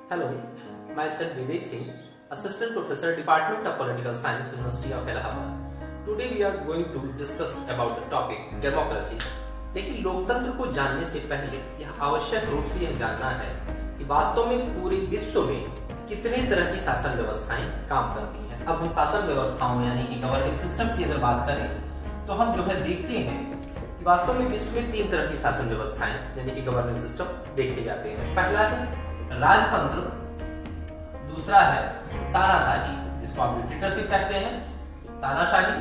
Hello, myself Vivek Singh, Assistant Professor, Department of Political Science, University of Allahabad. Today we are going to discuss about the topic democracy. लेकिन लोकतंत्र को जानने से पहले यह आवश्यक रूप से यह जानना है कि वास्तव में पूरे विश्व में कितने तरह की शासन व्यवस्थाएं काम करती हैं। अब हम शासन व्यवस्थाओं यानी कि गवर्निंग सिस्टम की अगर बात करें तो हम जो है देखते हैं कि वास्तव में विश्व में 3 तरह की शासन व्यवस्थाएं यानी कि गवर्निंग सिस्टम देखे जाते हैं। पहला है राजतंत्र, दूसरा है तानाशाही जिसको आप डिक्टेटरशिप कहते हैं, तानाशाही,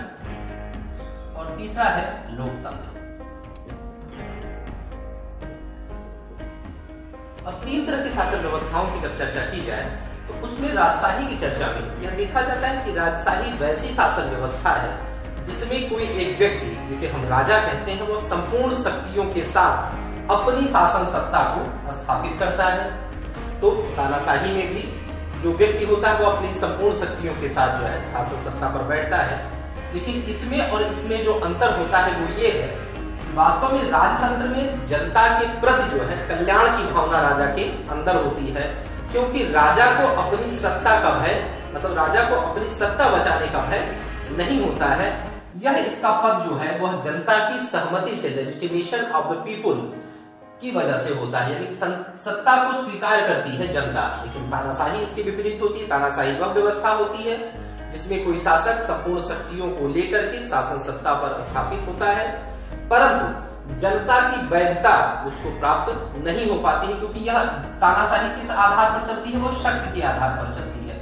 और तीसरा है लोकतंत्र। अब 3 तरह की शासन व्यवस्थाओं की जब चर्चा की जाए तो उसमें राजशाही की चर्चा में यह देखा जाता है कि राजशाही वैसी शासन व्यवस्था है जिसमें कोई एक व्यक्ति जिसे हम राजा कहते हैं वो संपूर्ण शक्तियों के साथ अपनी शासन सत्ता को स्थापित करता है। तो तानाशाही में भी जो व्यक्ति होता है वो अपनी संपूर्ण शक्तियों के साथ जो है शासन सत्ता पर बैठता है। लेकिन इसमें और इसमें जो अंतर होता है वो ये है कि वास्तव में राजतंत्र में जनता के प्रति जो है कल्याण की भावना राजा के अंदर होती है, क्योंकि राजा को अपनी सत्ता का भय मतलब राजा को अपनी सत्ता बचाने का भय नहीं होता है। यह इसका पद जो है वह जनता की सहमति से लेजिटिमेशन ऑफ द पीपुल की वजह से होता है, यानी सत्ता को स्वीकार करती है जनता। लेकिन तानाशाही इसके विपरीत होती है। तानाशाही वह व्यवस्था होती है जिसमें कोई शासक संपूर्ण शक्तियों को लेकर के शासन सत्ता पर स्थापित होता है, परंतु जनता की वैधता उसको प्राप्त नहीं हो पाती है, क्योंकि यह तानाशाही किस आधार पर चलती है, वो शक्ति के आधार पर चलती है।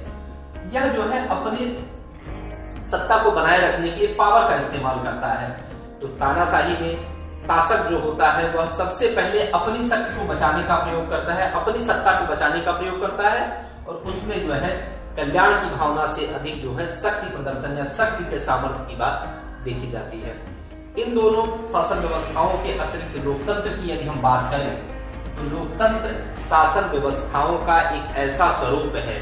यह जो है अपने सत्ता को बनाए रखने के लिए पावर का इस्तेमाल करता है। तो तानाशाही में शासक जो होता है वह सबसे पहले अपनी शक्ति को बचाने का प्रयोग करता है, अपनी सत्ता को बचाने का प्रयोग करता है, और उसमें जो है कल्याण की भावना से अधिक जो है शक्ति प्रदर्शन या शक्ति के सामर्थ्य की बात देखी जाती है। इन दोनों शासन व्यवस्थाओं के अतिरिक्त लोकतंत्र की यदि हम बात करें तो लोकतंत्र शासन व्यवस्थाओं का एक ऐसा स्वरूप है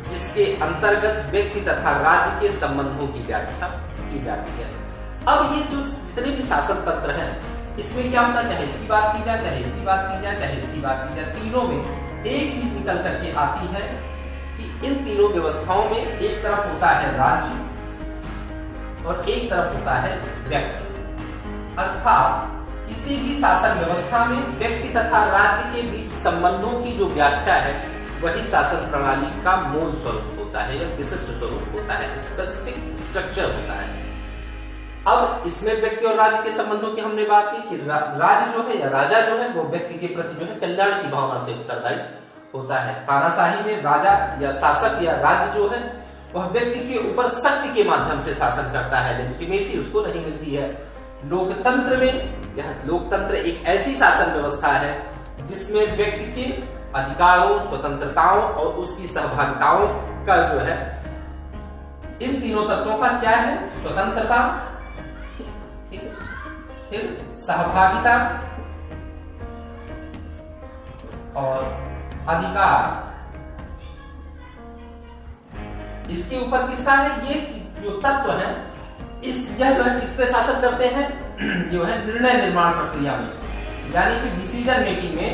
जिसके अंतर्गत व्यक्ति तथा राज्य के संबंधों की व्याख्या की जाती है। अब ये जो जितने भी शासन तंत्र हैं इसमें क्या होता है, चाहे इसकी बात की जाए, चाहे इसकी बात की जाए, चाहे इसकी बात की जाए, तीनों में एक चीज निकल करके आती है कि इन तीनों व्यवस्थाओं में एक तरफ होता है राज्य और एक तरफ होता है व्यक्ति। अर्थात किसी भी शासन व्यवस्था में व्यक्ति तथा राज्य के बीच संबंधों की जो व्याख्या है वही शासन प्रणाली का मूल स्वरूप होता है या विशिष्ट स्वरूप होता है, स्पेसिफिक स्ट्रक्चर होता है। अब इसमें व्यक्ति और राज्य के संबंधों की हमने बात की कि राज्य जो है या राजा जो है वो व्यक्ति के प्रति जो है कल्याण की भावना से उत्तरदायी होता है। तानाशाही में राजा या शासक या राज्य जो है वह व्यक्ति के ऊपर शक्ति के माध्यम से शासन करता है, लेजिटिमेसी उसको नहीं मिलती है। लोकतंत्र में यह लोकतंत्र एक ऐसी शासन व्यवस्था है जिसमें व्यक्ति के अधिकारों, स्वतंत्रताओं और उसकी सहभागिताओं का जो है इन तीनों तत्वों का क्या है, स्वतंत्रता, फिर सहभागिता और अधिकार, इसके ऊपर किसका है, ये जो तत्व है यह जो है किस पे शासन करते हैं, जो है निर्णय निर्माण प्रक्रिया में, यानी कि डिसीजन मेकिंग में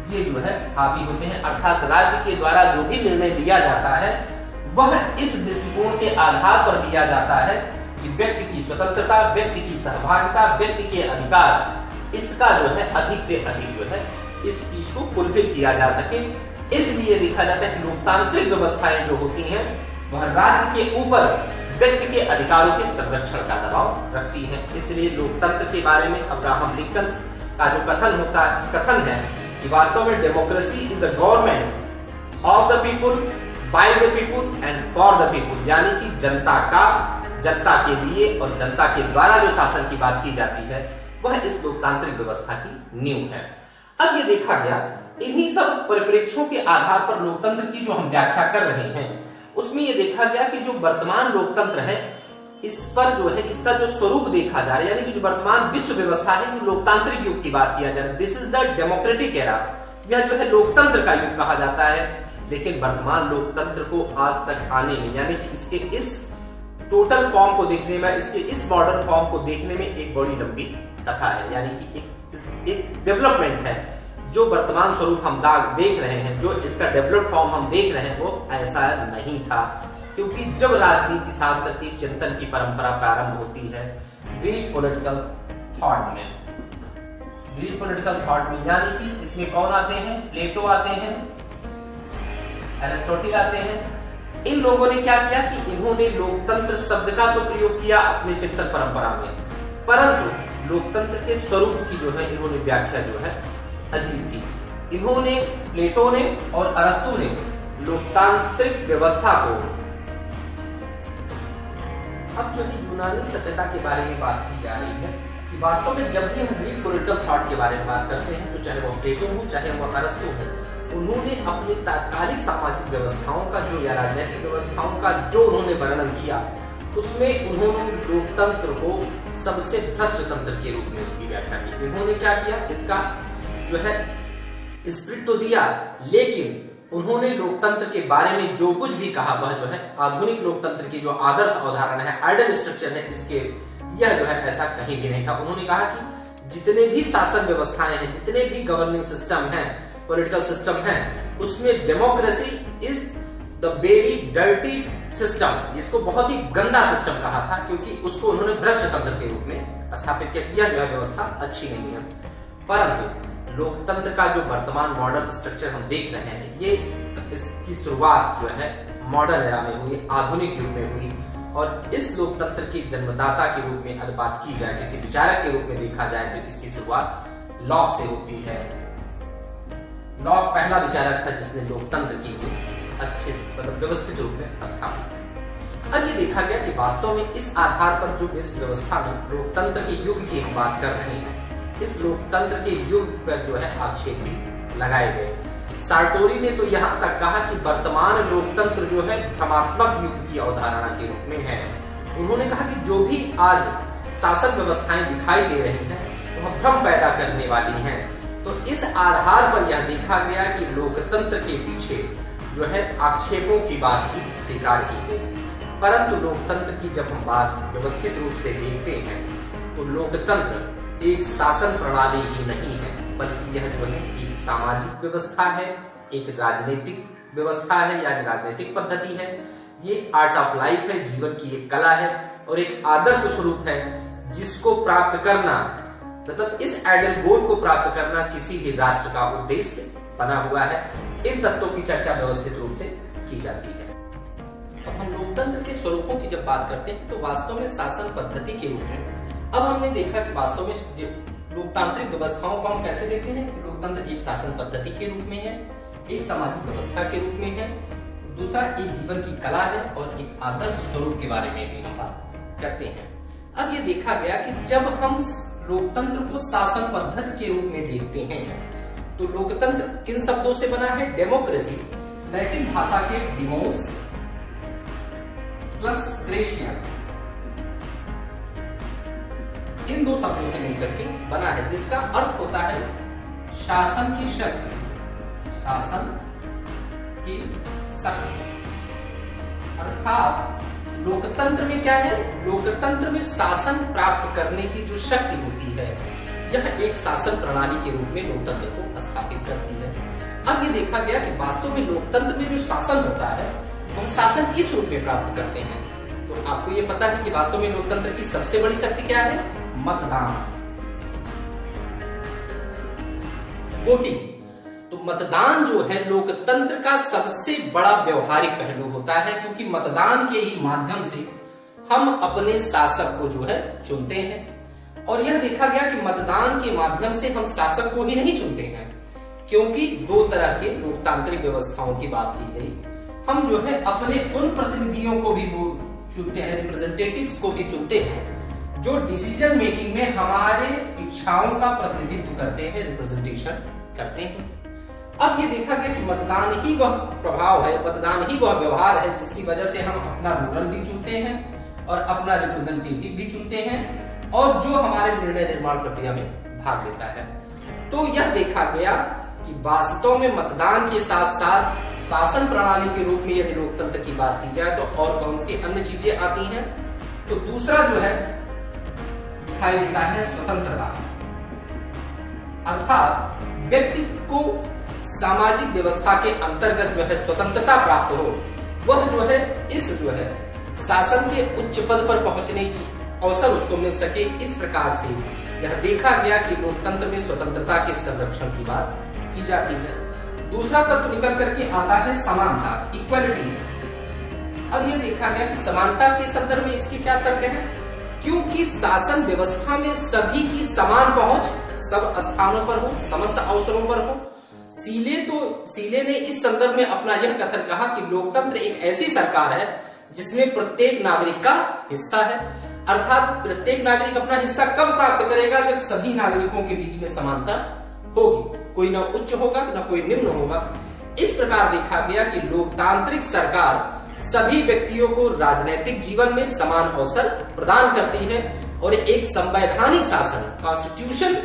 ये जो है हावी होते हैं। अर्थात राज्य के द्वारा जो भी निर्णय लिया जाता है वह इस दृष्टिकोण के आधार पर लिया जाता है कि व्यक्ति की स्वतंत्रता, व्यक्ति की सहभागिता, व्यक्ति के अधिकार, इसका जो है अधिक से अधिक जो है इस चीज को फुलफिल किया जा सके। इसलिए देखा जाता है कि लोकतांत्रिक व्यवस्थाएं जो होती हैं वह राज्य के ऊपर व्यक्ति के अधिकारों के संरक्षण का दबाव रखती है। इसलिए लोकतंत्र के बारे में अब्राहम लिंकन का जो कथन है कि वास्तव में democracy is a government of the people, by the people and for the people, यानी कि जनता के लिए और जनता के द्वारा जो शासन की बात की जाती है वह इस लोकतांत्रिक व्यवस्था की नींव है। अब ये देखा गया इन्हीं सब परिप्रेक्ष्यों के आधार पर लोकतंत्र की जो हम व्याख्या कर रहे हैं उसमें ये देखा गया कि जो वर्तमान लोकतंत्र है इस पर जो है इसका जो स्वरूप देखा जा रहा है, यानी कि जो वर्तमान विश्व व्यवस्था है, जो लोकतांत्रिक युग की बात किया जाए, this is the democratic era, यह जो है लोकतंत्र का युग कहा जाता है। लेकिन वर्तमान लोकतंत्र को आज तक आने में यानी कि इसके इस टोटल फॉर्म को देखने में, इसके इस मॉडर्न फॉर्म को देखने में एक बड़ी लंबी कथा है, यानी कि एक डेवलपमेंट है जो वर्तमान स्वरूप हम देख रहे हैं, जो इसका डेवलप्ड फॉर्म हम देख रहे हैं, वो ऐसा नहीं था। क्योंकि जब राजनीति शास्त्र की चिंतन की परंपरा प्रारंभ होती है ग्रीक पॉलिटिकल थॉट में, ग्रीक पॉलिटिकल थॉट में, यानी कि इसमें कौन आते हैं? प्लेटो आते हैं, एरिस्टोटल आते हैं। इन लोगों ने क्या किया कि इन्होंने लोकतंत्र शब्द का तो प्रयोग किया अपने चिंतन परंपरा में, परंतु लोकतंत्र के स्वरूप की जो है इन्होंने व्याख्या जो है अजीब की। इन्होंने, प्लेटो ने और अरस्तु ने लोकतांत्रिक व्यवस्था को, अब जो है यूनानी सभ्यता के बारे में बात की जा रही है कि वास्तव में जब भी हम ग्रीक पॉलिटिकल थॉट के बारे में बात करते हैं, तो चाहे वो प्लेटो हो चाहे वो अरस्तु हो, उन्होंने अपनी तात्कालिक सामाजिक व्यवस्थाओं का जो, या राजनीतिक व्यवस्थाओं का जो उन्होंने वर्णन किया, उसमें उन्होंने लोकतंत्र को सबसे भ्रष्ट तंत्र के रूप में उसकी व्याख्या की। उन्होंने क्या किया, इसका जो है स्प्रिट तो दिया, लेकिन उन्होंने लोकतंत्र के बारे में जो कुछ भी कहा वह जो है आधुनिक लोकतंत्र की जो आदर्श अवधारणा है, आइडियल स्ट्रक्चर है, इसके यह जो है ऐसा कहीं भी नहीं था। उन्होंने कहा कि जितने भी शासन व्यवस्थाएं हैं, जितने भी गवर्निंग सिस्टम हैं, पॉलिटिकल सिस्टम हैं, उसमें democracy is the very dirty system, इसको बहुत ही गंदा सिस्टम कहा था, क्योंकि उसको उन्होंने भ्रष्ट तंत्र के रूप में स्थापित किया। जो है व्यवस्था अच्छी नहीं है। परंतु लोकतंत्र का जो वर्तमान मॉडर्न स्ट्रक्चर हम देख रहे हैं, ये इसकी शुरुआत जो है मॉडर्न एरा में हुई, आधुनिक युग में हुई। और इस लोकतंत्र की जन्मदाता के रूप में अगर बात की जाए, किसी विचारक के रूप में देखा जाए, तो इसकी शुरुआत लॉक से होती है। लॉक पहला विचारक था जिसने लोकतंत्र की अच्छे मतलब व्यवस्थित रूप में स्थापित। अब ये देखा गया कि वास्तव में इस आधार पर जो विश्व व्यवस्था में लोकतंत्र के युग की हम बात कर रहे हैं, इस लोकतंत्र के युग पर जो है आक्षेप भी लगाए गए। सार्टोरी ने तो यहाँ तक कहा कि वर्तमान लोकतंत्र जो है भ्रमात्मक युग की अवधारणा के रूप में है। उन्होंने कहा कि जो भी आज शासन व्यवस्थाएं दिखाई दे रही हैं, वह भ्रम पैदा करने वाली हैं। तो इस आधार पर यह देखा गया कि लोकतंत्र के पीछे जो है आक्षेपों की बात की स्वीकार की गई। परंतु लोकतंत्र की जब हम बात व्यवस्थित रूप से देखते हैं, तो लोकतंत्र एक शासन प्रणाली ही नहीं है, बल्कि यह जो है एक सामाजिक व्यवस्था है, एक राजनीतिक व्यवस्था है, यानी राजनीतिक पद्धति है। ये आर्ट ऑफ लाइफ है, जीवन की एक कला है और एक आदर्श स्वरूप है, जिसको प्राप्त करना मतलब इस आइडियल गोल को प्राप्त करना किसी भी राष्ट्र का उद्देश्य बना हुआ है। इन तत्वों की चर्चा व्यवस्थित रूप से की जाती है। अब हम लोकतंत्र के स्वरूपों की जब बात करते हैं, तो वास्तव में शासन पद्धति के रूप में अब हमने देखा कि वास्तव में लोकतांत्रिक व्यवस्थाओं को हम कैसे देखते हैं। लोकतंत्र एक शासन पद्धति के रूप में है, एक सामाजिक व्यवस्था के रूप में है, दूसरा एक जीवन की कला है और एक आदर्श स्वरूप के बारे में भी हम बात करते हैं। अब ये देखा गया कि जब हम लोकतंत्र को शासन पद्धति के रूप में देखते हैं, तो लोकतंत्र किन शब्दों से बना है? डेमोक्रेसी, लैटिन भाषा के डिमोस प्लस क्रेशिया, इन दो शब्दों से मिलकर के बना है, जिसका अर्थ होता है शासन की शक्ति, शासन की शक्ति। अर्थात लोकतंत्र में क्या है? लोकतंत्र में शासन प्राप्त करने की जो शक्ति होती है, यह एक शासन प्रणाली के रूप में लोकतंत्र को स्थापित करती है। अब ये देखा गया कि वास्तव में लोकतंत्र में जो शासन होता है, वह शासन किस रूप में प्राप्त करते हैं। तो आपको ये पता है कि वास्तव में लोकतंत्र की सबसे बड़ी शक्ति क्या है? मतदान, वोटिंग। तो मतदान जो है लोकतंत्र का सबसे बड़ा व्यवहारिक पहलू होता है, क्योंकि मतदान के ही माध्यम से हम अपने शासक को जो है चुनते हैं। और यह देखा गया कि मतदान के माध्यम से हम शासक को ही नहीं चुनते हैं, क्योंकि दो तरह के लोकतांत्रिक व्यवस्थाओं की बात की गई। हम जो है अपने उन प्रतिनिधियों को भी चुनते हैं, रिप्रेजेंटेटिव्स को भी चुनते हैं, जो डिसीजन मेकिंग में हमारे इच्छाओं का प्रतिनिधित्व करते हैं, रिप्रेजेंटेशन करते हैं। अब ये देखा गया कि मतदान ही वह प्रभाव है, मतदान ही वह व्यवहार है, जिसकी वजह से हम अपना रूलर भी चुनते हैं और अपना रिप्रेजेंटेटिव भी चुनते हैं, और जो हमारे निर्णय निर्माण प्रक्रिया में भाग लेता है। तो यह देखा गया कि वास्तव में मतदान के साथ साथ शासन प्रणाली के रूप में यदि लोकतंत्र की बात की जाए, तो और कौन सी अन्य चीजें आती हैं। तो दूसरा जो है दिखाई देता है स्वतंत्रता, अर्थात व्यक्ति को सामाजिक व्यवस्था के अंतर्गत जो है स्वतंत्रता प्राप्त हो, वह जो है इस जो है शासन के उच्च पद पर पहुंचने की अवसर उसको मिल सके। इस प्रकार से यह देखा गया कि लोकतंत्र में स्वतंत्रता के संरक्षण की बात की जाती है। दूसरा तत्व निकल करके आता है समानता, इक्वलिटी। अब यह देखा गया कि समानता के संदर्भ में इसके क्या तर्क है, क्योंकि शासन व्यवस्था में सभी की समान पहुंच सब स्थानों पर हो, समस्त अवसरों पर हो। सीले ने इस संदर्भ में अपना यह कथन कहा कि लोकतंत्र एक ऐसी सरकार है जिसमें प्रत्येक नागरिक का हिस्सा है, अर्थात प्रत्येक नागरिक अपना हिस्सा कब प्राप्त करेगा, जब सभी नागरिकों के बीच में समानता होगी, कोई ना उच्च होगा ना कोई निम्न होगा। इस प्रकार देखा गया कि लोकतांत्रिक सरकार सभी व्यक्तियों को राजनीतिक जीवन में समान अवसर प्रदान करती है और एक संवैधानिक शासन, कॉन्स्टिट्यूशन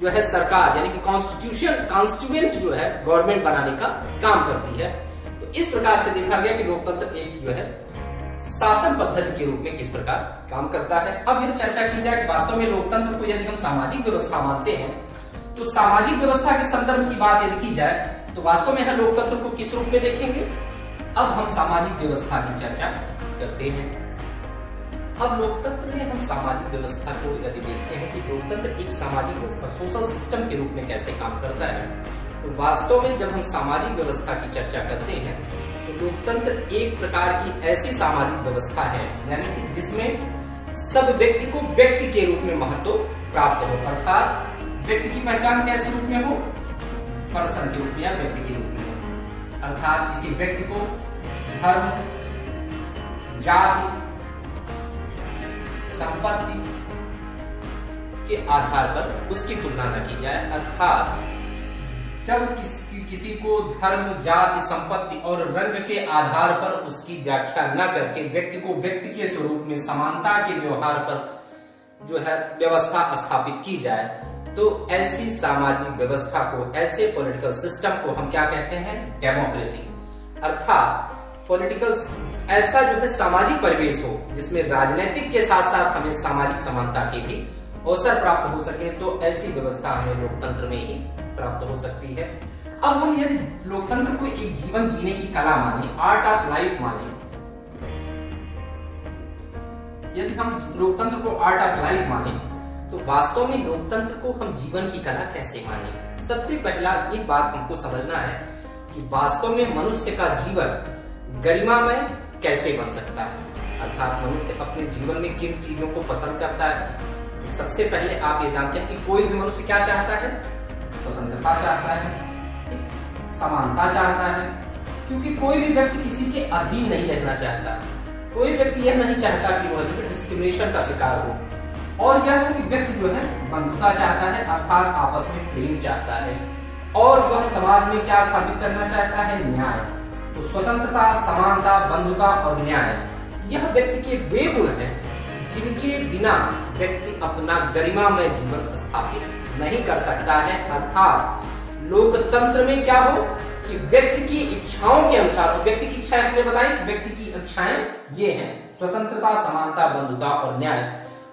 जो है सरकार यानी कि कॉन्स्टिट्यूएंट जो है गवर्नमेंट बनाने का काम करती है। तो इस प्रकार से देखा गया कि लोकतंत्र एक जो है शासन पद्धति के रूप में किस प्रकार काम करता है। अब यह चर्चा की जाए वास्तव में लोकतंत्र को यदि हम सामाजिक व्यवस्था मानते हैं, तो सामाजिक व्यवस्था के संदर्भ की बात यदि की जाए तो वास्तव में हम लोकतंत्र को किस रूप में देखेंगे। अब हम सामाजिक व्यवस्था की चर्चा करते हैं। अब लोकतंत्र में हम सामाजिक व्यवस्था को यदि देखते हैं कि लोकतंत्र एक सामाजिक व्यवस्था, सोशल सिस्टम के रूप में कैसे काम करता है, तो वास्तव में जब हम सामाजिक व्यवस्था की चर्चा करते हैं तो लोकतंत्र एक प्रकार की ऐसी सामाजिक व्यवस्था है यानी कि जिसमें सब व्यक्ति को व्यक्ति के रूप में महत्व प्राप्त हो, अर्थात व्यक्ति की पहचान कैसे रूप में हो, पर्सन के रूप में या व्यक्ति के रूप में हो, अर्थात किसी व्यक्ति को धर्म, जाति, संपत्ति के आधार पर उसकी तुलना न की जाए, अर्थात जब किसी को धर्म, जाति, संपत्ति और रंग के आधार पर उसकी व्याख्या न करके व्यक्ति को व्यक्ति के स्वरूप में समानता के व्यवहार पर जो है व्यवस्था स्थापित की जाए, तो ऐसी सामाजिक व्यवस्था को, ऐसे पॉलिटिकल सिस्टम को हम क्या कहते हैं, डेमोक्रेसी। अर्थात पॉलिटिकल ऐसा जो है सामाजिक परिवेश हो जिसमें राजनीतिक के साथ साथ हमें सामाजिक समानता के भी अवसर प्राप्त हो सके, तो ऐसी व्यवस्था हमें लोकतंत्र में ही प्राप्त हो सकती है। अब हम यदि लोकतंत्र को एक जीवन जीने की कला माने, आर्ट ऑफ लाइफ माने, यदि हम लोकतंत्र को आर्ट ऑफ लाइफ माने तो वास्तव में लोकतंत्र को हम जीवन की कला कैसे माने। सबसे पहला ये बात हमको समझना है कि वास्तव में मनुष्य का जीवन गरिमामय कैसे बन सकता है, अर्थात मनुष्य अपने जीवन में किन चीजों को पसंद करता है। सबसे पहले आप ये जानते हैं कि कोई भी मनुष्य क्या चाहता है, स्वतंत्रता चाहता है, समानता चाहता है, क्योंकि कोई भी व्यक्ति किसी के अधीन नहीं रहना चाहता। कोई व्यक्ति यह नहीं चाहता कि वह डिस्क्रिमिनेशन का शिकार हो, और यह कि व्यक्ति जो है बंधुता चाहता है, अर्थात आपस में प्रेम चाहता है, और वह समाज में क्या स्थापित करना चाहता है, न्याय। तो स्वतंत्रता, समानता, बंधुता और न्याय यह व्यक्ति के वे गुण हैं जिनके बिना व्यक्ति अपना गरिमामय जीवन स्थापित नहीं कर सकता है। अर्थात लोकतंत्र में क्या हो कि व्यक्ति की इच्छाओं के अनुसार, व्यक्ति की इच्छाएं हमने बताई, व्यक्ति की इच्छाएं ये हैं स्वतंत्रता, समानता, बंधुता और न्याय।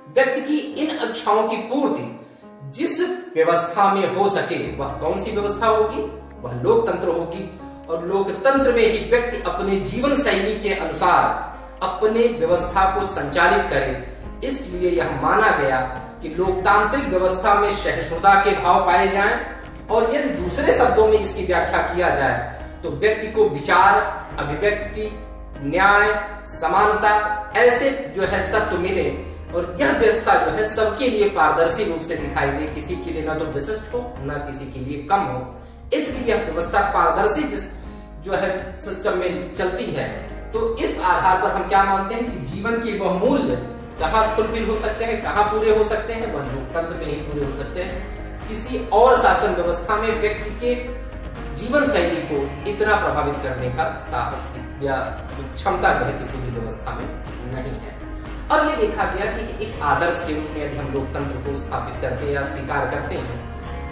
व्यक्ति की इन इच्छाओं की पूर्ति जिस व्यवस्था में हो सके वह कौन सी व्यवस्था होगी, वह लोकतंत्र होगी। और लोकतंत्र में ही व्यक्ति अपने जीवन शैली के अनुसार अपने व्यवस्था को संचालित करे। इसलिए यह माना गया कि लोकतांत्रिक व्यवस्था में सहिष्णुता के भाव पाए जाएं, और यदि दूसरे शब्दों में इसकी व्याख्या किया जाए तो व्यक्ति को विचार, अभिव्यक्ति, न्याय, समानता ऐसे जो है तत्व मिले, और यह व्यवस्था जो है सबके लिए पारदर्शी रूप से दिखाई दे, किसी के लिए न तो विशिष्ट हो न किसी के लिए कम हो। इसलिए यह व्यवस्था पारदर्शी जो है सिस्टम में चलती है। तो इस आधार पर हम क्या मानते हैं कि जीवन के वह मूल्य कहाँ फुलफिल हो सकते हैं, कहाँ पूरे हो सकते हैं, वह लोकतंत्र में ही पूरे हो सकते हैं। किसी और शासन व्यवस्था में व्यक्ति के जीवन शैली को इतना प्रभावित करने का साहस या क्षमता जो है किसी भी व्यवस्था में नहीं है। और ये देखा गया कि एक आदर्श के रूप में यदि हम लोकतंत्र को स्थापित करते हैं या स्वीकार करते हैं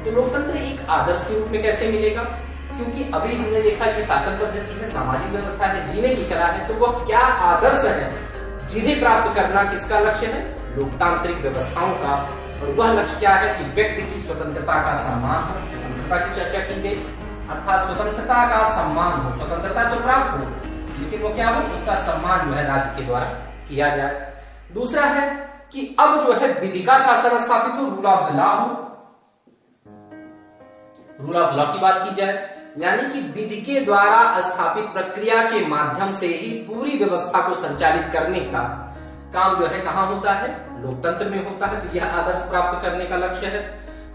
तो लोकतंत्र एक आदर्श के रूप में कैसे मिलेगा, क्योंकि अभी हमने देखा कि शासन पद्धति में सामाजिक व्यवस्था है, जीने की कला है, तो वह क्या आदर्श है जिन्हें प्राप्त करना किसका लक्ष्य है, लोकतांत्रिक व्यवस्थाओं का। और वह लक्ष्य क्या है कि व्यक्ति की स्वतंत्रता का सम्मान हो, स्वतंत्रता की चर्चा की गई, अर्थात स्वतंत्रता का सम्मान हो, स्वतंत्रता तो प्राप्त हो लेकिन वो क्या हो, उसका सम्मान जो है राज्य के द्वारा किया जाए। दूसरा है कि अब जो है विधि का शासन स्थापित हो, रूल ऑफ द लॉ हो, रूल ऑफ लॉ की बात की जाए, यानी कि विधि के द्वारा स्थापित प्रक्रिया के माध्यम से ही पूरी व्यवस्था को संचालित करने का काम जो है कहां होता है, लोकतंत्र में होता है। तो यह आदर्श प्राप्त करने का लक्ष्य है।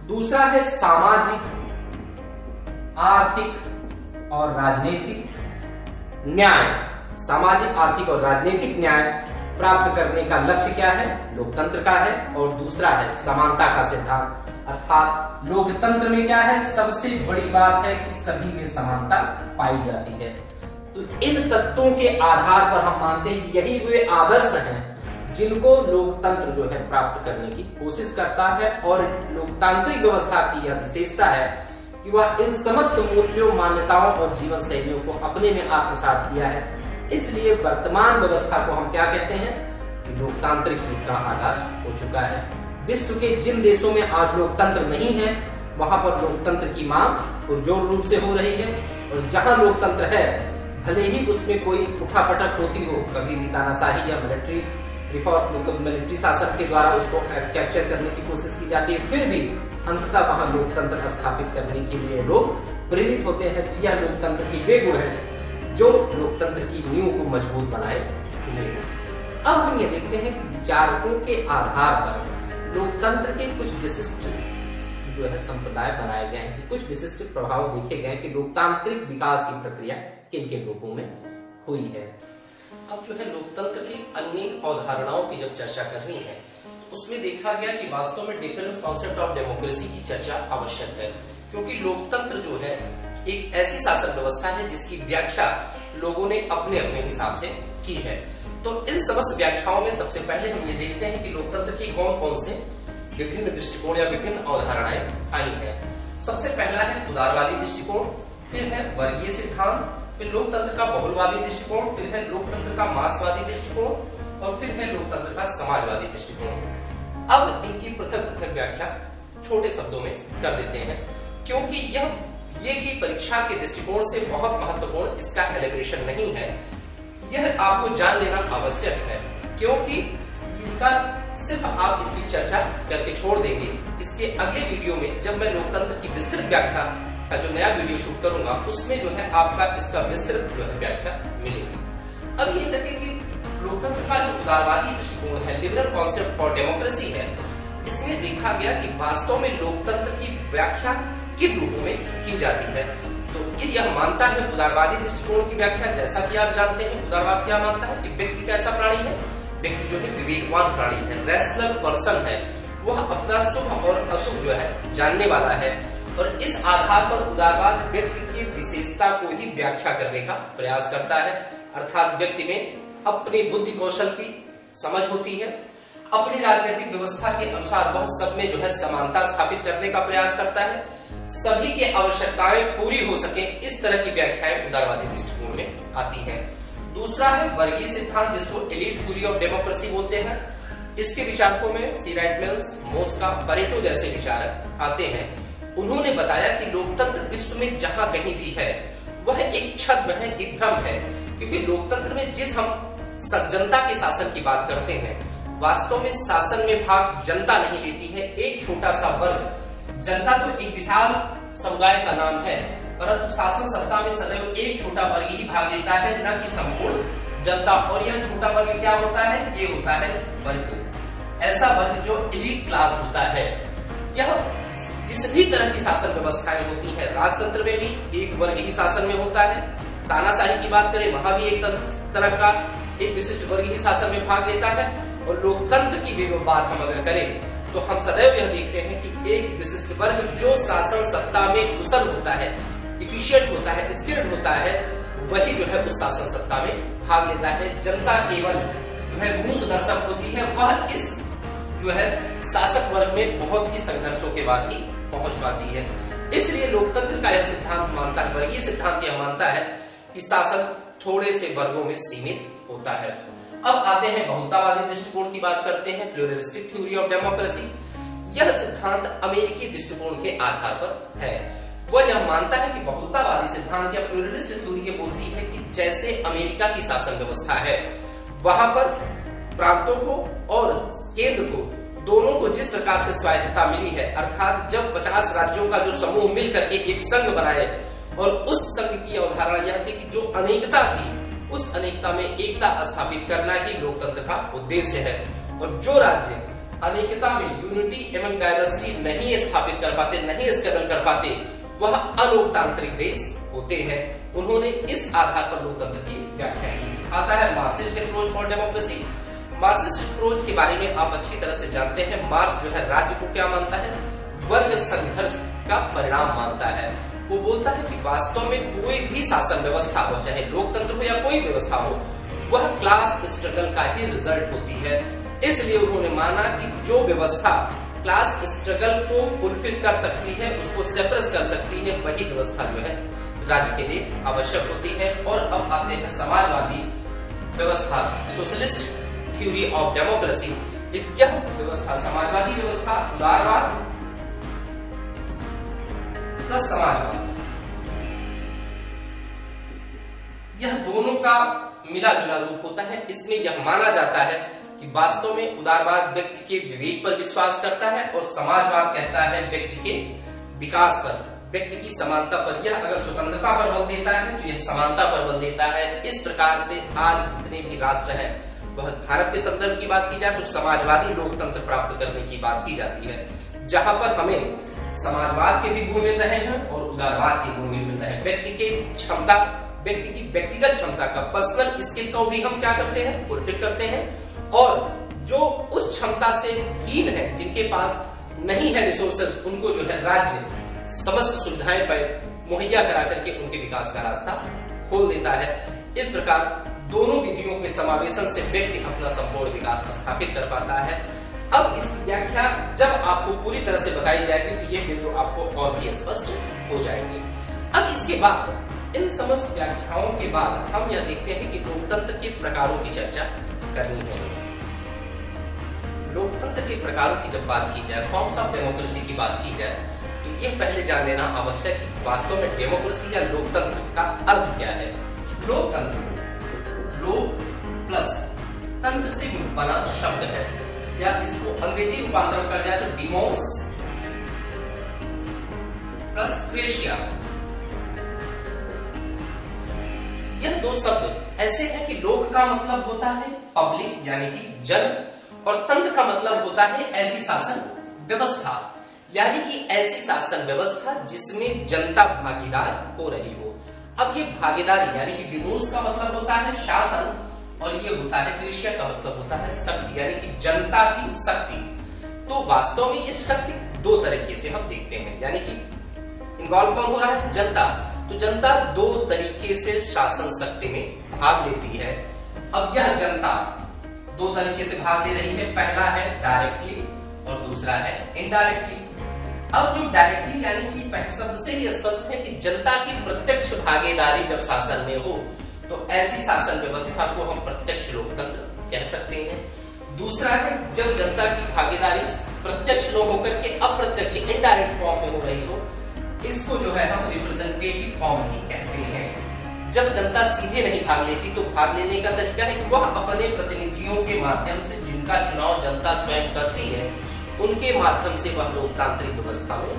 दूसरा है सामाजिक, आर्थिक और राजनीतिक न्याय, सामाजिक, आर्थिक और राजनीतिक न्याय प्राप्त करने का लक्ष्य क्या है, लोकतंत्र का है। और दूसरा है समानता का सिद्धांत, अर्थात लोकतंत्र में क्या है, सबसे बड़ी बात है कि सभी में समानता पाई जाती है। तो इन तत्वों के आधार पर हम मानते हैं कि यही वे आदर्श हैं जिनको लोकतंत्र जो है प्राप्त करने की कोशिश करता है। और लोकतांत्रिक व्यवस्था की यह विशेषता है कि वह इन समस्त मूल्यों, मान्यताओं और जीवन शैलियों को अपने में आत्मसात किया है। इसलिए वर्तमान व्यवस्था को हम क्या कहते हैं कि लोकतांत्रिक युग का आगाज हो चुका है। विश्व के जिन देशों में आज लोकतंत्र नहीं है वहां पर लोकतंत्र की मांग पुरजोर रूप से हो रही है, और जहां लोकतंत्र है भले ही उसमें कोई उठापटक होती हो, कभी भी तानाशाही या मिलिट्री रिफॉर्म, मतलब मिलिट्री शासन के द्वारा उसको कैप्चर करने की कोशिश की जाती है, फिर भी अंततः वहां लोकतंत्र स्थापित करने के लिए लोग प्रेरित होते हैं। यह लोकतंत्र की वे गुण है जो लोकतंत्र की नींव को मजबूत बनाए हुए हैं। अब हम ये देखते हैं कि विचारकों के आधार पर लोकतंत्र के कुछ विशिष्ट जो है संप्रदाय बनाए गए हैं, कुछ विशिष्ट प्रभाव देखे गए कि लोकतांत्रिक विकास की प्रक्रिया किन किन रूपों में हुई है। अब जो है लोकतंत्र की अनेक अवधारणाओं की जब चर्चा करनी है उसमें देखा गया कि वास्तव में डिफरेंस कॉन्सेप्ट ऑफ डेमोक्रेसी की चर्चा आवश्यक है, क्योंकि लोकतंत्र जो है एक ऐसी शासन व्यवस्था है जिसकी व्याख्या लोगों ने अपने अपने हिसाब से की है। तो इन समस्त व्याख्याओं में सबसे पहले हम ये देखते हैं कि लोकतंत्र की कौन कौन से विभिन्न दृष्टिकोण या विभिन्न अवधारणाएं आई हैं। सबसे पहला है उदारवादी दृष्टिकोण, फिर है वर्गीय सिद्धांत, फिर लोकतंत्र का बहुलवादी दृष्टिकोण, फिर है लोकतंत्र का मार्क्सवादी दृष्टिकोण और फिर है लोकतंत्र का समाजवादी दृष्टिकोण। अब इनकी पृथक पृथक व्याख्या छोटे शब्दों में कर देते हैं, क्योंकि ये की परीक्षा के दृष्टिकोण से बहुत महत्वपूर्ण इसका एलिब्रेशन नहीं है। यह आपको जान लेना आवश्यक है, क्योंकि इसका सिर्फ आप इनकी चर्चा करके छोड़ देंगे। इसके अगले वीडियो में जब मैं लोकतंत्र की विस्तृत व्याख्या का जो नया वीडियो शूट करूंगा उसमें जो है आपका इसका विस्तृत जो है व्याख्या मिलेगी। अब ये लगे कि लोकतंत्र का जो उदारवादी दृष्टिकोण है, लिबरल कॉन्सेप्ट फॉर डेमोक्रेसी है, इसमें देखा गया कि वास्तव में लोकतंत्र की व्याख्या किन रूपों में की जाती है। तो यह मानता है उदारवादी दृष्टिकोण की व्याख्या, जैसा कि आप जानते हैं उदारवाद क्या मानता है कि व्यक्ति कैसा प्राणी है, व्यक्ति जो है विवेकवान प्राणी है, रैशनल पर्सन है, वह अपना शुभ और अशुभ जो है जानने वाला है। और इस आधार पर उदारवाद व्यक्ति की विशेषता को ही व्याख्या करने का प्रयास करता है, अर्थात व्यक्ति में अपनी बुद्धि कौशल की समझ होती है, अपनी राजनीतिक व्यवस्था के अनुसार वह सब में जो है समानता स्थापित करने का प्रयास करता है, सभी की आवश्यकताएं पूरी हो सके, इस तरह की व्याख्याएं उदारवादी दृष्टिकोण में आती हैं। दूसरा है वर्गीय सिद्धांत, जिसको एलीट थ्योरी ऑफ डेमोक्रेसी बोलते हैं। इसके विचारकों में सी राइट मिल्स, मोस्का, परेटो जैसे विचारक आते हैं। उन्होंने बताया कि लोकतंत्र विश्व में जहां कहीं भी है वह एक छद्म है, एक भ्रम है, क्योंकि लोकतंत्र में जिस हम जनता के शासन की बात करते हैं, वास्तव में शासन में भाग जनता नहीं लेती है, एक छोटा सा वर्ग। जनता तो एक विशाल समुदाय का नाम है, परंतु शासन सत्ता में सदैव एक छोटा वर्ग ही भाग लेता है, न कि संपूर्ण जनता। और यह छोटा वर्ग क्या होता है, ये होता है वर्ग, ऐसा वर्ग जो एलीट क्लास होता है। यह जिस भी तरह की शासन व्यवस्थाएं होती है, राजतंत्र में भी एक वर्ग ही शासन में होता है, तानाशाही की बात करें वहां भी एक तरह का एक विशिष्ट वर्ग ही शासन में भाग लेता है। और लोकतंत्र की भी बात हम अगर करें तो हम सदैव यह देखते हैं कि एक विशिष्ट वर्ग जो शासन सत्ता में कुशल होता है, इफिशिएंट होता है, स्किल्ड होता है, वही जो है उस शासन सत्ता में भाग लेता है। जनता केवल जो है मूक दर्शक होती है, वह इस जो है शासक वर्ग में बहुत ही संघर्षों के बाद ही पहुंच पाती है। इसलिए लोकतंत्र का यह सिद्धांत मानता है, वर्गीय सिद्धांत यह मानता है कि शासन थोड़े से वर्गों में सीमित होता है। अब आते हैं बहुलतावादी दृष्टिकोण की बात करते हैं, प्लूरलिस्टिक थ्योरी ऑफ डेमोक्रेसी। यह सिद्धांत अमेरिकी दृष्टिकोण के आधार पर है। वह यह मानता है कि बहुलतावादी सिद्धांत या प्लूरलिस्ट थ्योरी ये बोलती है कि जैसे अमेरिका की शासन व्यवस्था है, वहां पर प्रांतों को और केंद्र को दोनों को जिस प्रकार से स्वायत्तता मिली है, अर्थात जब 50 राज्यों का जो समूह मिलकर के एक संघ बनाए और उस संघ की अवधारणा यह थी कि जो अनेकता थी उस अनेकता में एकता स्थापित करना ही लोकतंत्र का उद्देश्य है, और जो राज्य अनेकता में यूनिटी एवं डायवर्सिटी नहीं स्थापित कर पाते, नहीं स्टेबल कर पाते, वह अलोकतांत्रिक देश होते हैं। उन्होंने इस आधार पर लोकतंत्र की व्याख्या की। आता है Marxist approach for democracy. Marxist approach के बारे में आप अच्छी तरह से जानते हैं। मार्क्स जो है राज्य को क्या मानता है? वर्ग संघर्ष का परिणाम मानता है। वो बोलता है कि वास्तव में कोई भी शासन व्यवस्था हो, चाहे लोकतंत्र हो या कोई व्यवस्था हो, वह क्लास स्ट्रगल का ही रिजल्ट होती है। इसलिए उन्होंने माना कि जो व्यवस्था क्लास स्ट्रगल को फुलफिल कर सकती है, उसको सेप्रेस कर सकती है, वही व्यवस्था जो है राज्य के लिए आवश्यक होती है। और अब आते हैं समाजवादी व्यवस्था, सोशलिस्ट थ्योरी ऑफ डेमोक्रेसी। यह व्यवस्था समाजवादी व्यवस्था, उदारवाद प्लस समाजवाद, यह दोनों का मिला जुला रूप होता है। इसमें यह माना जाता है कि वास्तव में उदारवाद व्यक्ति के विवेक पर विश्वास करता है और समाजवाद कहता है व्यक्ति के विकास पर, व्यक्ति की समानता पर। यह अगर स्वतंत्रता पर बल देता है तो यह समानता पर बल देता है। इस प्रकार से आज जितने भी राष्ट्र हैं, वह भारत के संदर्भ की बात की जाए तो समाजवादी लोकतंत्र प्राप्त करने की बात की जाती है, जहां पर हमें समाजवाद के भी गुण मिल रहे हैं और उदारवाद के गुण भी मिल रहे हैं। व्यक्ति की क्षमता, व्यक्ति की व्यक्तिगत क्षमता का, पर्सनल स्किल को भी हम क्या करते हैं? फुलफिल करते हैं। और जो उस क्षमता से हीन है, जिनके पास नहीं है रिसोर्सेज, उनको जो है राज्य समस्त सुविधाएं मुहैया करा करके उनके विकास का रास्ता खोल देता है। इस प्रकार दोनों विधियों के समावेशन से व्यक्ति अपना संपूर्ण विकास स्थापित कर पाता है। अब इसकी व्याख्या जब आपको पूरी तरह से बताई जाएगी तो ये बिंदु आपको और भी स्पष्ट हो जाएंगे। अब इसके बाद, इन समस्त व्याख्याओं के बाद हम यह देखते हैं कि लोकतंत्र के प्रकारों की चर्चा करनी है। लोकतंत्र के प्रकारों की जब बात की जाए, फॉर्म्स ऑफ डेमोक्रेसी की बात की जाए, तो यह पहले जान लेना आवश्यक है कि वास्तव में डेमोक्रेसी या लोकतंत्र का अर्थ क्या है। लोकतंत्र, लोक प्लस तंत्र से बना शब्द है, या इसको अंग्रेजी रूपांतरण कर जाए तो डिमोस प्लस क्रेशिया। यह दो शब्द ऐसे हैं कि लोक का मतलब होता है पब्लिक यानी कि जन, और तंत्र का मतलब होता है ऐसी शासन व्यवस्था, यानी कि ऐसी शासन व्यवस्था जिसमें जनता भागीदार हो रही हो। अब ये भागीदारी यानी कि डिमोस का मतलब होता है शासन, और ये होता है क्रेशिया का मतलब होता है शक्ति, यानी कि जनता की शक्ति। तो वास्तव में ये शक्ति दो तरीके से हम देखते हैं, यानी कि इन्वॉल्व कौन हो रहा है? जनता। तो जनता दो तरीके से शासन शक्ति में भाग लेती है। अब यह जनता दो तरीके से भाग ले रही है, पहला है डायरेक्टली और दूसरा है इनडायरेक्टली। अब जो डायरेक्टली यानी कि पहले शब्द से ही स्पष्ट है कि जनता की प्रत्यक्ष भागीदारी जब शासन में हो तो ऐसी शासन व्यवस्था को हम प्रत्यक्ष लोकतंत्र कह सकते हैं। दूसरा है जब जनता की भागीदारी प्रत्यक्ष न होकर के अप्रत्यक्ष इनडायरेक्ट फॉर्म में हो रही हो, इसको जो है हम रिप्रेजेंटेटिव फॉर्म ही कहते हैं। जब जनता सीधे नहीं भाग लेती तो भाग लेने का तरीका है कि वह अपने प्रतिनिधियों के माध्यम से, जिनका चुनाव जनता स्वयं करती है, उनके माध्यम से वह लोकतांत्रिक व्यवस्था में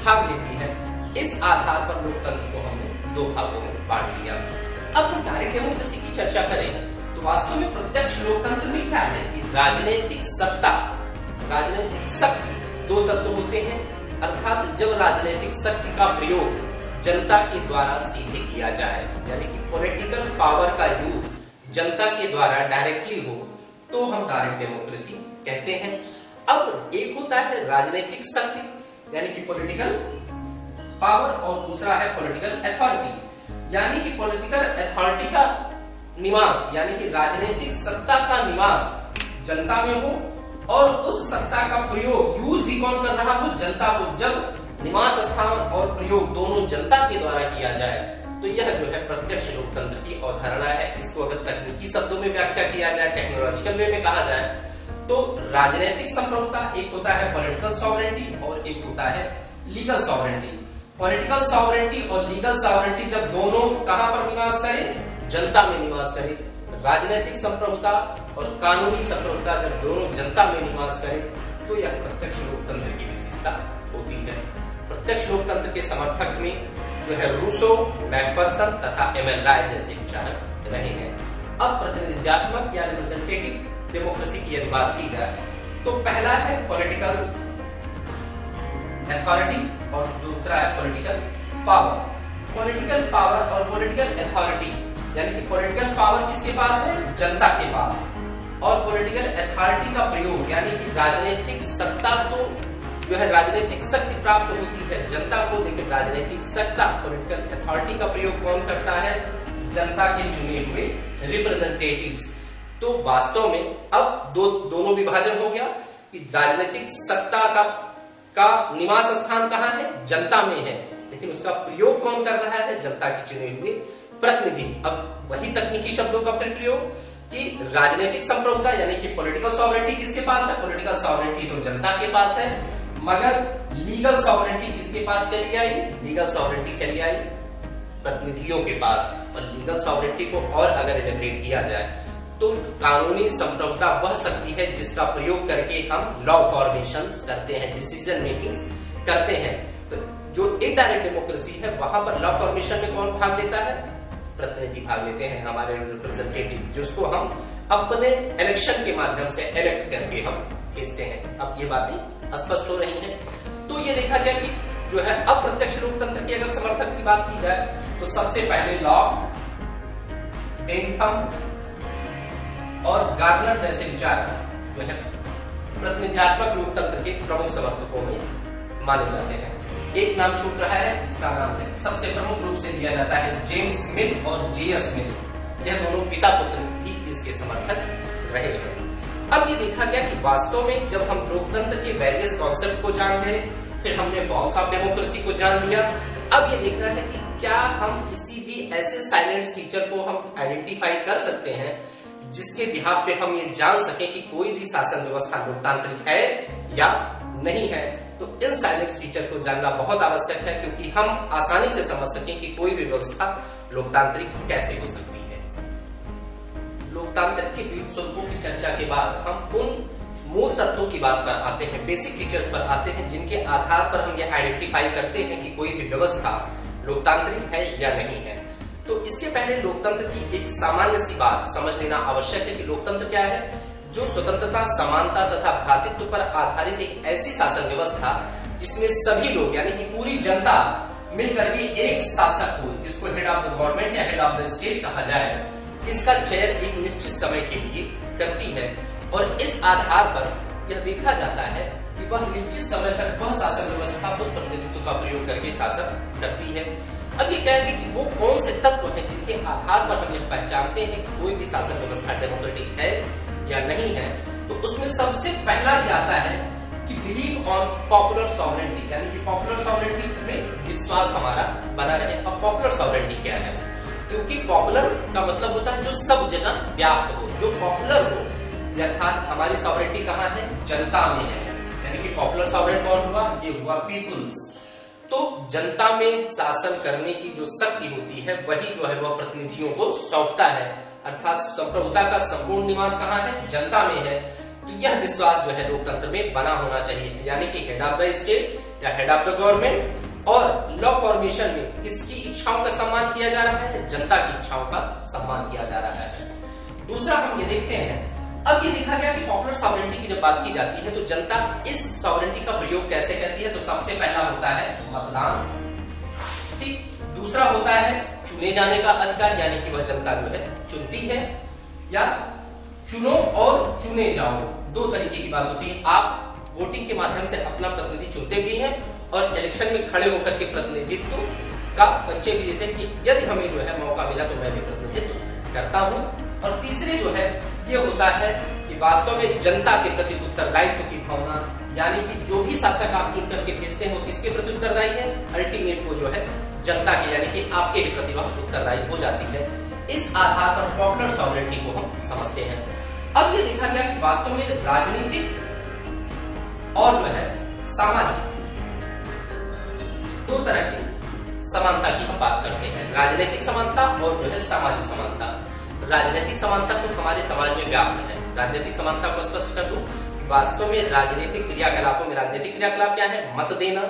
भाग लेती है। इस आधार पर लोकतंत्र को हमने दो भागों में बांट दिया। अब हम डायरेक्ट डेमोक्रेसी की चर्चा करें तो वास्तव में प्रत्यक्ष लोकतंत्र में क्या है कि राजनीतिक सत्ता, राजनीतिक शक्ति दो तत्व होते हैं, अर्थात जब राजनीतिक शक्ति का प्रयोग जनता के द्वारा सीधे किया जाए, यानी कि पॉलिटिकल पावर का यूज जनता के द्वारा डायरेक्टली हो, तो हम डायरेक्ट डेमोक्रेसी कहते हैं। अब एक होता है राजनीतिक शक्ति यानी कि पॉलिटिकल पावर, और दूसरा है पॉलिटिकल अथॉरिटी, यानी कि पॉलिटिकल अथॉरिटी का निवास, यानी कि राजनीतिक सत्ता का निवास जनता में हो और उस सत्ता का प्रयोग, यूज भी कौन कर रहा हो? जनता को। जब निवास स्थान और प्रयोग दोनों जनता के द्वारा किया जाए तो यह जो है प्रत्यक्ष लोकतंत्र की अवधारणा है। इसको अगर तकनीकी शब्दों में व्याख्या किया जाए, टेक्नोलॉजिकल वे में कहा जाए, तो राजनीतिक संप्रभुता एक होता है पॉलिटिकल सॉवरेंटी और एक होता है लीगल सॉवरेंटी। पॉलिटिकल सॉवरेंटी और लीगल सॉवरेंटी जब दोनों कहां पर निवास करें, जनता में निवास करें, राजनीतिक संप्रभुता और कानूनी संप्रभुता जब दोनों जनता में निवास करें, तो यह प्रत्यक्ष लोकतंत्र की विशेषता होती है। प्रत्यक्ष लोकतंत्र के समर्थक में जो है रूसो, मैकफरसन तथा एमएन राय जैसे विचारक रहे हैं। अब प्रतिनिधित्वात्मक या रिप्रेजेंटेटिव डेमोक्रेसी की यदि बात की जाए तो पहला है पॉलिटिकल अथॉरिटी और दूसरा है पॉलिटिकल पावर। पॉलिटिकल पावर और पॉलिटिकल अथॉरिटी यानी कि पॉलिटिकल पावर किसके पास है, जनता के पास, और पॉलिटिकल अथॉरिटी का प्रयोग यानी कि राजनीतिक सत्ता तो जो है राजनीतिक शक्ति प्राप्त होती है जनता को, लेकिन राजनीतिक सत्ता पॉलिटिकल अथॉरिटी का प्रयोग कौन करता है, जनता के चुने हुए रिप्रेजेंटेटिव्स। तो वास्तव में अब दोनों विभाजन हो गया कि राजनीतिक सत्ता का निवास स्थान कहां है, जनता में है, लेकिन उसका प्रयोग कौन कर रहा है, जनता के चुने हुए प्रतिनिधि। अब वही तकनीकी शब्दों का प्रयोग कि राजनीतिक संप्रभुता यानी कि पॉलिटिकल सॉवरेंटी किसके पास है, पॉलिटिकल सॉवरेंटी तो जनता के पास है, मगर लीगल सॉवरेंटी किसके पास चली आई, लीगल सॉवरेंटी चली आई प्रतिनिधियों के पास। और लीगल सॉवरेंटी को और अगर एलिब्रेट किया जाए तो कानूनी संप्रभुता वह शक्ति है जिसका प्रयोग करके हम लॉ फॉर्मेशन करते हैं, डिसीजन मेकिंग करते हैं। तो जो इनडायरेक्ट डेमोक्रेसी है वहां पर लॉ फॉर्मेशन में कौन भाग लेता है, प्रतिनिधि भाग लेते हैं, हमारे रिप्रेजेंटेटिव, जिसको हम अपने इलेक्शन के माध्यम से इलेक्ट करके हम भेजते हैं। अब ये बातें स्पष्ट हो रही हैं। तो ये देखा गया कि जो है अप्रत्यक्ष लोकतंत्र की अगर समर्थक की बात की जाए तो सबसे पहले लॉक, बेंथम और गार्नर जैसे विचारक जो है प्रतिनिधित्वात्मक लोकतंत्र के प्रमुख समर्थकों में माने जाते हैं। एक नाम छूट रहा है जिसका नाम है सबसे प्रमुख रूप से दिया जाता है जेम्स स्मिथ और जे.एस. स्मिथ। यह दोनों पिता पुत्र ही इसके समर्थक रहे हैं। अब ये देखा गया कि वास्तव में जब हम लोकतंत्र के वेरियस कॉन्सेप्ट को जान गए, फिर हमने फॉर्म्स ऑफ डेमोक्रेसी को जान लिया, अब ये देखना है कि क्या हम किसी भी ऐसे साइलेंट फीचर को हम आइडेंटिफाई कर सकते हैं जिसके बिहाफ पे हम ये जान सकें कि कोई भी शासन व्यवस्था लोकतांत्रिक है या नहीं है। तो इन साइलेंट फीचर को जानना बहुत आवश्यक है क्योंकि हम आसानी से समझ सकें कि कोई भी व्यवस्था लोकतांत्रिक कैसे हो सकती है। लोकतांत्रिक के विविध स्वरूपों की चर्चा के बाद हम उन मूल तत्वों की बात पर आते हैं, बेसिक फीचर्स पर आते हैं जिनके आधार पर हम ये आइडेंटिफाई करते हैं कि कोई भी व्यवस्था लोकतांत्रिक है या नहीं है। तो इसके पहले लोकतंत्र की एक सामान्य सी बात समझ लेना आवश्यक है कि लोकतंत्र क्या है, जो स्वतंत्रता, समानता तथा भ्रातृत्व पर आधारित एक ऐसी शासन व्यवस्था जिसमें सभी लोग यानी कि पूरी जनता मिलकर के एक शासक को, जिसको हेड ऑफ द गवर्नमेंट या हेड ऑफ द स्टेट कहा जाए, इसका चयन एक निश्चित समय के लिए करती है और इस आधार पर यह देखा जाता है कि वह निश्चित समय तक वह शासन व्यवस्था उस प्रतिनिधित्व का प्रयोग करके शासन करती है। अब ये कहेंगे कि वो कौन से तत्व हैं जिनके आधार पर हम यह पहचानते हैं कि कोई भी शासन व्यवस्था डेमोक्रेटिक है या नहीं है। तो उसमें सबसे पहला ये आता है कि बिलीव ऑन पॉपुलर सॉवरेंटी, यानी कि पॉपुलर सॉवरेंटी में विश्वास हमारा बना रहे। अब पॉपुलर सॉवरेंटी क्या है, क्योंकि पॉपुलर का मतलब होता है जो सब जगह व्याप्त हो, जो पॉपुलर हो, अर्थात हमारी सॉवरेंटी कहाँ है, जनता में है। यानी कि पॉपुलर सॉवरेंट कौन हुआ, ये हुआ पीपुल्स। तो जनता में शासन करने की जो शक्ति होती है वही जो है वह प्रतिनिधियों को सौंपता है, अर्थात संप्रभुता का संपूर्ण निवास कहाँ है, जनता में है। तो यह विश्वास जो है लोकतंत्र में बना होना चाहिए, यानी कि हेड ऑफ द स्टेट या हेड ऑफ द गवर्नमेंट और लॉ फॉर्मेशन में किसकी इच्छाओं का सम्मान किया जा रहा है, जनता की इच्छाओं का सम्मान किया जा रहा है। दूसरा हम ये देखते हैं, अब ये देखा गया कि पॉपुलर सॉवरेंटी की जब बात की जाती है तो जनता इस सॉवरेंटी का प्रयोग कैसे करती है। तो सबसे पहला होता है मतदान, ठीक। दूसरा होता है चुने जाने का अधिकार, यानी कि वह जनता जो है चुनती है, या चुनो और चुने जाओ, दो तरीके की बात होती है। आप वोटिंग के माध्यम से अपना प्रतिनिधि चुनते भी हैं और इलेक्शन में खड़े होकर के प्रतिनिधित्व का परिचय भी देते हैं कि यदि हमें जो है मौका मिला तो मैं भी प्रतिनिधित्व करता हूँ। और तीसरे जो है ये होता है कि वास्तव में जनता के प्रति उत्तरदायित्व की भावना, यानी कि जो भी शासक आप चुन करके भेजते हो किसके प्रति उत्तरदायी है, अल्टीमेट वो जो है जनता के, यानी कि आपके ही प्रति वह उत्तरदायी हो जाती है। इस आधार पर पॉपुलर सॉवरेंटी को हम समझते हैं। अब ये देखा गया कि वास्तव में राजनीतिक और जो है सामाजिक दो तरह की समानता की हम बात करते हैं, राजनीतिक समानता और जो है सामाजिक समानता। राजनीतिक समानता तो हमारे समाज में व्याप्त है। राजनीतिक समानता को स्पष्ट कर दूं, वास्तव में राजनीतिक क्रियाकलापों में राजनीतिक क्रियाकलाप क्या है? मत देना,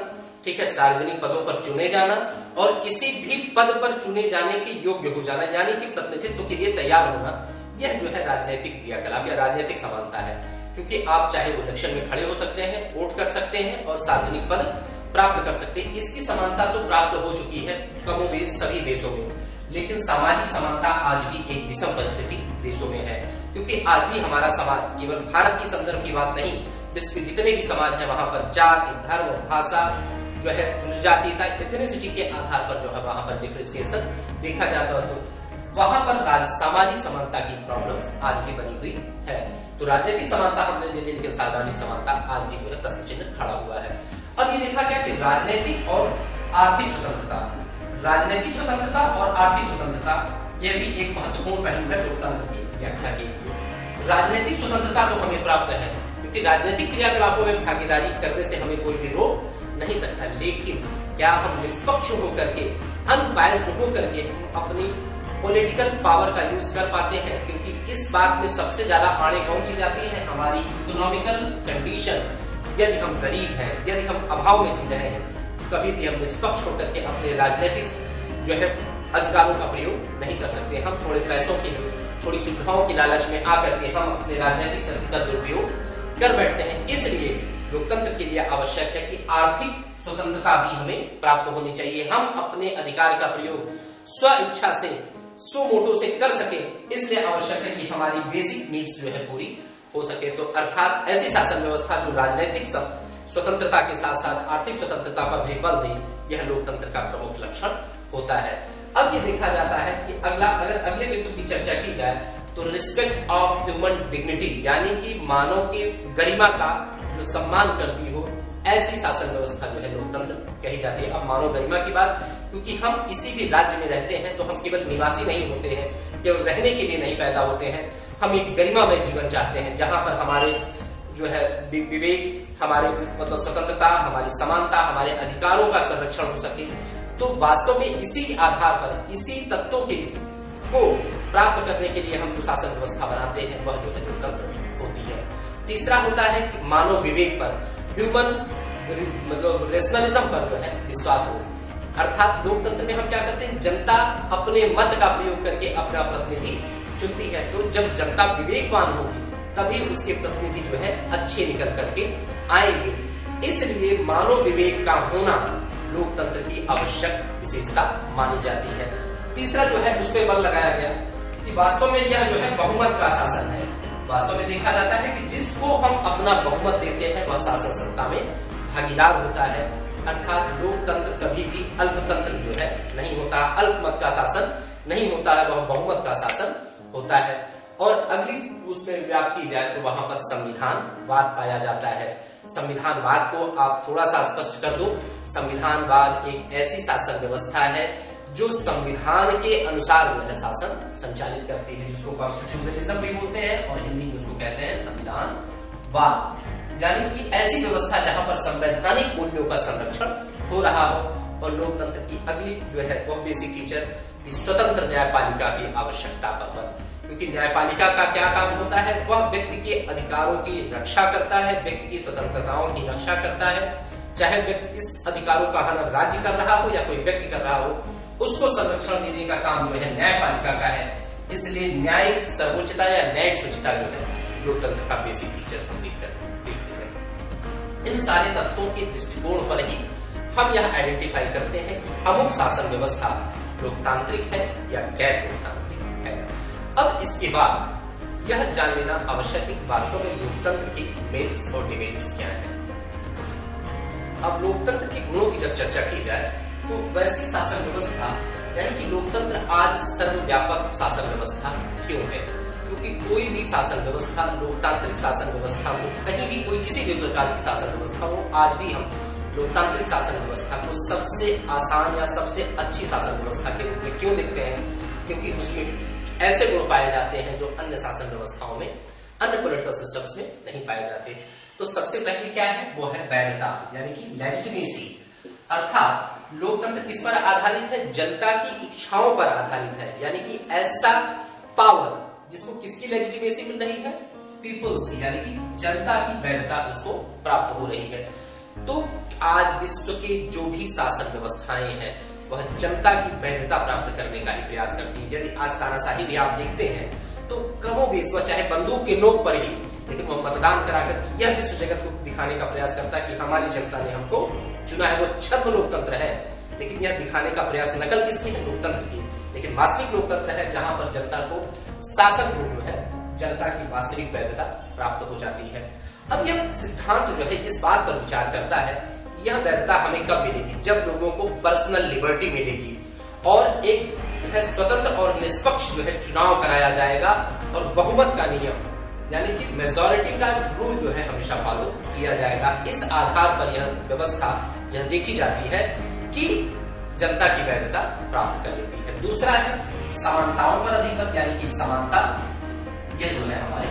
ठीक है, सार्वजनिक पदों पर चुने जाना और किसी भी पद पर चुने जाने के योग्य हो जाना, यानी कि प्रतिनिधित्व के लिए तैयार होना, यह जो है राजनीतिक क्रियाकलाप या राजनीतिक समानता है। क्योंकि आप चाहे वो इलेक्शन में खड़े हो सकते हैं, वोट कर सकते हैं और सार्वजनिक पद प्राप्त कर सकते हैं। इसकी समानता तो प्राप्त हो चुकी है कमोबेश सभी देशों में, लेकिन सामाजिक समानता आज भी एक विषम परिस्थिति देशों में है। क्योंकि आज भी हमारा समाज केवल भारत की संदर्भ की बात नहीं, विश्व के जितने भी समाज है वहां पर जाति, धर्म, भाषा, जो है जातीयता, एथनिसिटी के आधार पर जो है वहां पर डिफरेंशिएशन देखा जाता है। तो वहां पर सामाजिक समानता की प्रॉब्लम्स आज भी बनी हुई है। तो राजनीतिक समानता हमने ले ली, लेकिन सामाजिक समानता आज भी जो है प्रश्न चिन्ह खड़ा हुआ है। अब ये देखा गया कि राजनीतिक और आर्थिक स्वतंत्रता, राजनीतिक स्वतंत्रता और आर्थिक स्वतंत्रता यह भी एक महत्वपूर्ण पहलू है लोकतंत्र की व्याख्या के लिए। राजनीतिक स्वतंत्रता तो हमें प्राप्त है क्योंकि राजनीतिक क्रियाकलापों में भागीदारी करने से हमें कोई भी रोक नहीं सकता, लेकिन क्या हम निष्पक्ष होकर के, अनबायस्ड होकर के अपनी पॉलिटिकल पावर का यूज कर पाते हैं? क्योंकि इस बात में सबसे ज्यादा आड़े कौन चीज आती है? हमारी इकोनॉमिकल कंडीशन। यदि हम गरीब हैं, यदि हम अभाव में जी रहे हैं, कभी भी हम निष्पक्ष होकर के अपने राजनीतिक जो है अधिकारों का प्रयोग नहीं कर सकते। हम थोड़े पैसों के लिए, थोड़ी सुविधाओं की लालच में आकर के हम अपने राजनीतिक शक्ति का दुरुपयोग कर बैठते हैं। इसलिए लोकतंत्र के लिए आवश्यक है कि आर्थिक स्वतंत्रता भी हमें प्राप्त होनी चाहिए। हम अपने अधिकार का प्रयोग स्व इच्छा से, स्व मोटो से कर सके, इसलिए आवश्यक है कि हमारी बेसिक नीड्स जो है पूरी हो सके। तो अर्थात ऐसी शासन व्यवस्था जो राजनीतिक स्वतंत्रता के साथ साथ आर्थिक स्वतंत्रता पर भी बल दे, यह लोकतंत्र का प्रमुख लक्षण होता है। अब ये देखा जाता है कि अगर अगले बिंदु की चर्चा की जाए तो रिस्पेक्ट ऑफ ह्यूमन डिग्निटी, यानी कि मानव की गरिमा का जो सम्मान करती हो, ऐसी शासन व्यवस्था जो है लोकतंत्र कही जाती है। अब मानव गरिमा की बात, क्योंकि हम किसी भी राज्य में रहते हैं तो हम केवल निवासी नहीं होते हैं, केवल रहने के लिए नहीं पैदा होते हैं, हम एक गरिमामय जीवन चाहते हैं जहां पर हमारे जो है विवेक, हमारे मतलब स्वतंत्रता, हमारी समानता, हमारे अधिकारों का संरक्षण हो सके। तो वास्तव में इसी के आधार पर, इसी तत्वों को प्राप्त करने के लिए हम जो शासन व्यवस्था बनाते हैं वह जो है लोकतंत्र होती है। तीसरा होता है कि मानव विवेक पर, ह्यूमन मतलब रेशनलिज्म पर जो है विश्वास हो। अर्थात लोकतंत्र में हम क्या करते हैं? जनता अपने मत का प्रयोग करके अपना प्रतिनिधि चुनती है। तो जब जनता विवेकवान होगी तभी उसके प्रतिनिधि जो है अच्छे निकल करके आएंगे। इसलिए मानव विवेक का होना लोकतंत्र की आवश्यक विशेषता मानी जाती है। तीसरा जो है उस पर बल लगाया गया कि वास्तव में यह जो है बहुमत का शासन है। वास्तव में देखा जाता है कि जिसको हम अपना बहुमत देते हैं वह शासन सत्ता में भागीदार होता है। अर्थात लोकतंत्र कभी भी अल्पतंत्र जो है नहीं होता, अल्पमत का शासन नहीं होता है, वह बहुमत का शासन होता है। और अगली उसमें बात की जाए तो वहां पर संविधानवाद पाया जाता है। संविधानवाद को आप थोड़ा सा स्पष्ट कर दो। संविधानवाद एक ऐसी शासन व्यवस्था है जो संविधान के अनुसार जो है शासन संचालित करती है, जिसको कॉन्स्टिट्यूशनलिज्म भी बोलते हैं और हिंदी में उसको कहते हैं संविधानवाद। यानी कि ऐसी व्यवस्था जहां पर संवैधानिक मूल्यों का संरक्षण हो रहा हो। और लोकतंत्र की अगली जो है वह बेसिक फीचर स्वतंत्र न्यायपालिका की आवश्यकता पर बल, क्योंकि न्यायपालिका का क्या काम होता है? वह व्यक्ति के अधिकारों की रक्षा करता है, व्यक्ति की स्वतंत्रताओं की रक्षा करता है। चाहे व्यक्ति इस अधिकारों का हनन राज्य कर रहा हो या कोई व्यक्ति कर रहा हो, उसको संरक्षण देने का काम जो है न्यायपालिका का है। इसलिए न्यायिक सर्वोच्चता या न्यायिक उच्चता जो है लोकतंत्र का बेसिक फीचर देखते हैं। इन सारे तत्वों के दृष्टिकोण पर ही हम यह आइडेंटिफाई करते हैं कि अमुक शासन व्यवस्था लोकतांत्रिक है या गैर लोकतांत्रिक है। अब इसके बाद यह जान लेना आवश्यक है कि वास्तव में लोकतंत्र के मेरिट्स और डिमेरिट्स क्या है। अब लोकतंत्र के गुणों की जब चर्चा की जाए तो वैसी शासन व्यवस्था, यानी कि लोकतंत्र आज सर्वव्यापक शासन व्यवस्था क्यों है? क्योंकि कोई भी शासन व्यवस्था, लोकतांत्रिक शासन व्यवस्था हो, कहीं भी कोई किसी भी प्रकार की शासन व्यवस्था हो, आज भी हम लोकतांत्रिक शासन व्यवस्था को सबसे आसान या सबसे अच्छी शासन व्यवस्था के रूप में क्यों देखते हैं? क्योंकि उसमें ऐसे गुण पाए जाते हैं जो अन्य शासन व्यवस्थाओं में, अन्य पॉलिटिकल सिस्टम्स में नहीं पाए जाते। तो सबसे पहले क्या है? वो है वैधता, यानी कि लेजिटिमेसी। अर्थात लोकतंत्र किस पर आधारित है? जनता की इच्छाओं पर आधारित है, यानी कि ऐसा पावर जिसको किसकी लेजिटिमेसी मिल रही है? पीपल्स की, यानी कि जनता की वैधता उसको प्राप्त हो रही है। तो आज विश्व के जो भी शासन व्यवस्थाएं हैं वह जनता की वैधता प्राप्त करने का ही प्रयास करती है। यदि आज तानाशाही भी आप देखते हैं तो कमोबेश वह चाहे बंदूक के नोक पर ही, लेकिन वह मतदान कराकर यह विश्व जगत को दिखाने का प्रयास करता है कि हमारी जनता ने हमको चुना है। वो छद्म लोकतंत्र है, लेकिन यह दिखाने का प्रयास नकल किसकी है? लोकतंत्र की। लेकिन वास्तविक लोकतंत्र है जहां पर जनता को शासन को जो है जनता की वास्तविक वैधता प्राप्त हो जाती है। अब यह सिद्धांत जो है इस बात पर विचार करता है कि यह वैधता हमें कब मिलेगी? जब लोगों को पर्सनल लिबर्टी मिलेगी और एक स्वतंत्र और निष्पक्ष जो है चुनाव कराया जाएगा और बहुमत का नियम यानी कि मेजॉरिटी का रूल जो है हमेशा फॉलो किया जाएगा। इस आधार पर यह व्यवस्था यह देखी जाती है कि जनता की वैधता प्राप्त कर लेती है। दूसरा है समानताओं पर अधिपत्य, यानी कि समानता। यह जो है हमारे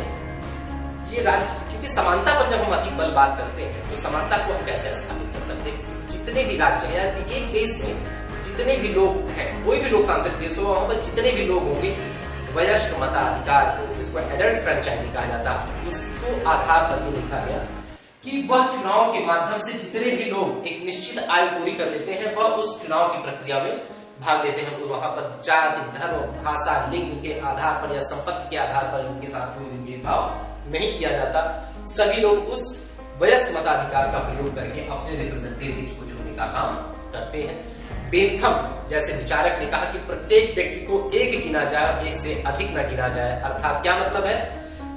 ये राज्य, क्योंकि समानता पर जब हम अधिक बल बात करते हैं तो समानता को हम कैसे स्थापित कर सकते हैं? जितने भी राज्य हैं, यानी एक देश में जितने भी लोग हैं, कोई भी लोकतांत्रिक देश हो वहां पर जितने भी लोग होंगे, वयस्क मताधिकार को, जिसको एडल्ट फ्रेंचाइजी कहा जाता है, उसको आधार पर ये लिखा गया कि वह चुनाव के माध्यम से जितने भी लोग एक निश्चित आयु पूरी कर लेते हैं वह उस चुनाव की प्रक्रिया में भाग लेते हैं। तो वहां पर जाति, धर्म, भाषा, लिंग के आधार पर या संपत्ति के आधार पर इनके साथ कोई भेदभाव नहीं किया जाता। सभी लोग उस वयस्क मताधिकार का प्रयोग करके अपने रिप्रेजेंटेटिव्स को चुनने का काम करते हैं। बेंथम जैसे विचारक ने कहा कि प्रत्येक व्यक्ति को एक गिना जाए, एक से अधिक न गिना जाए। अर्थात क्या मतलब है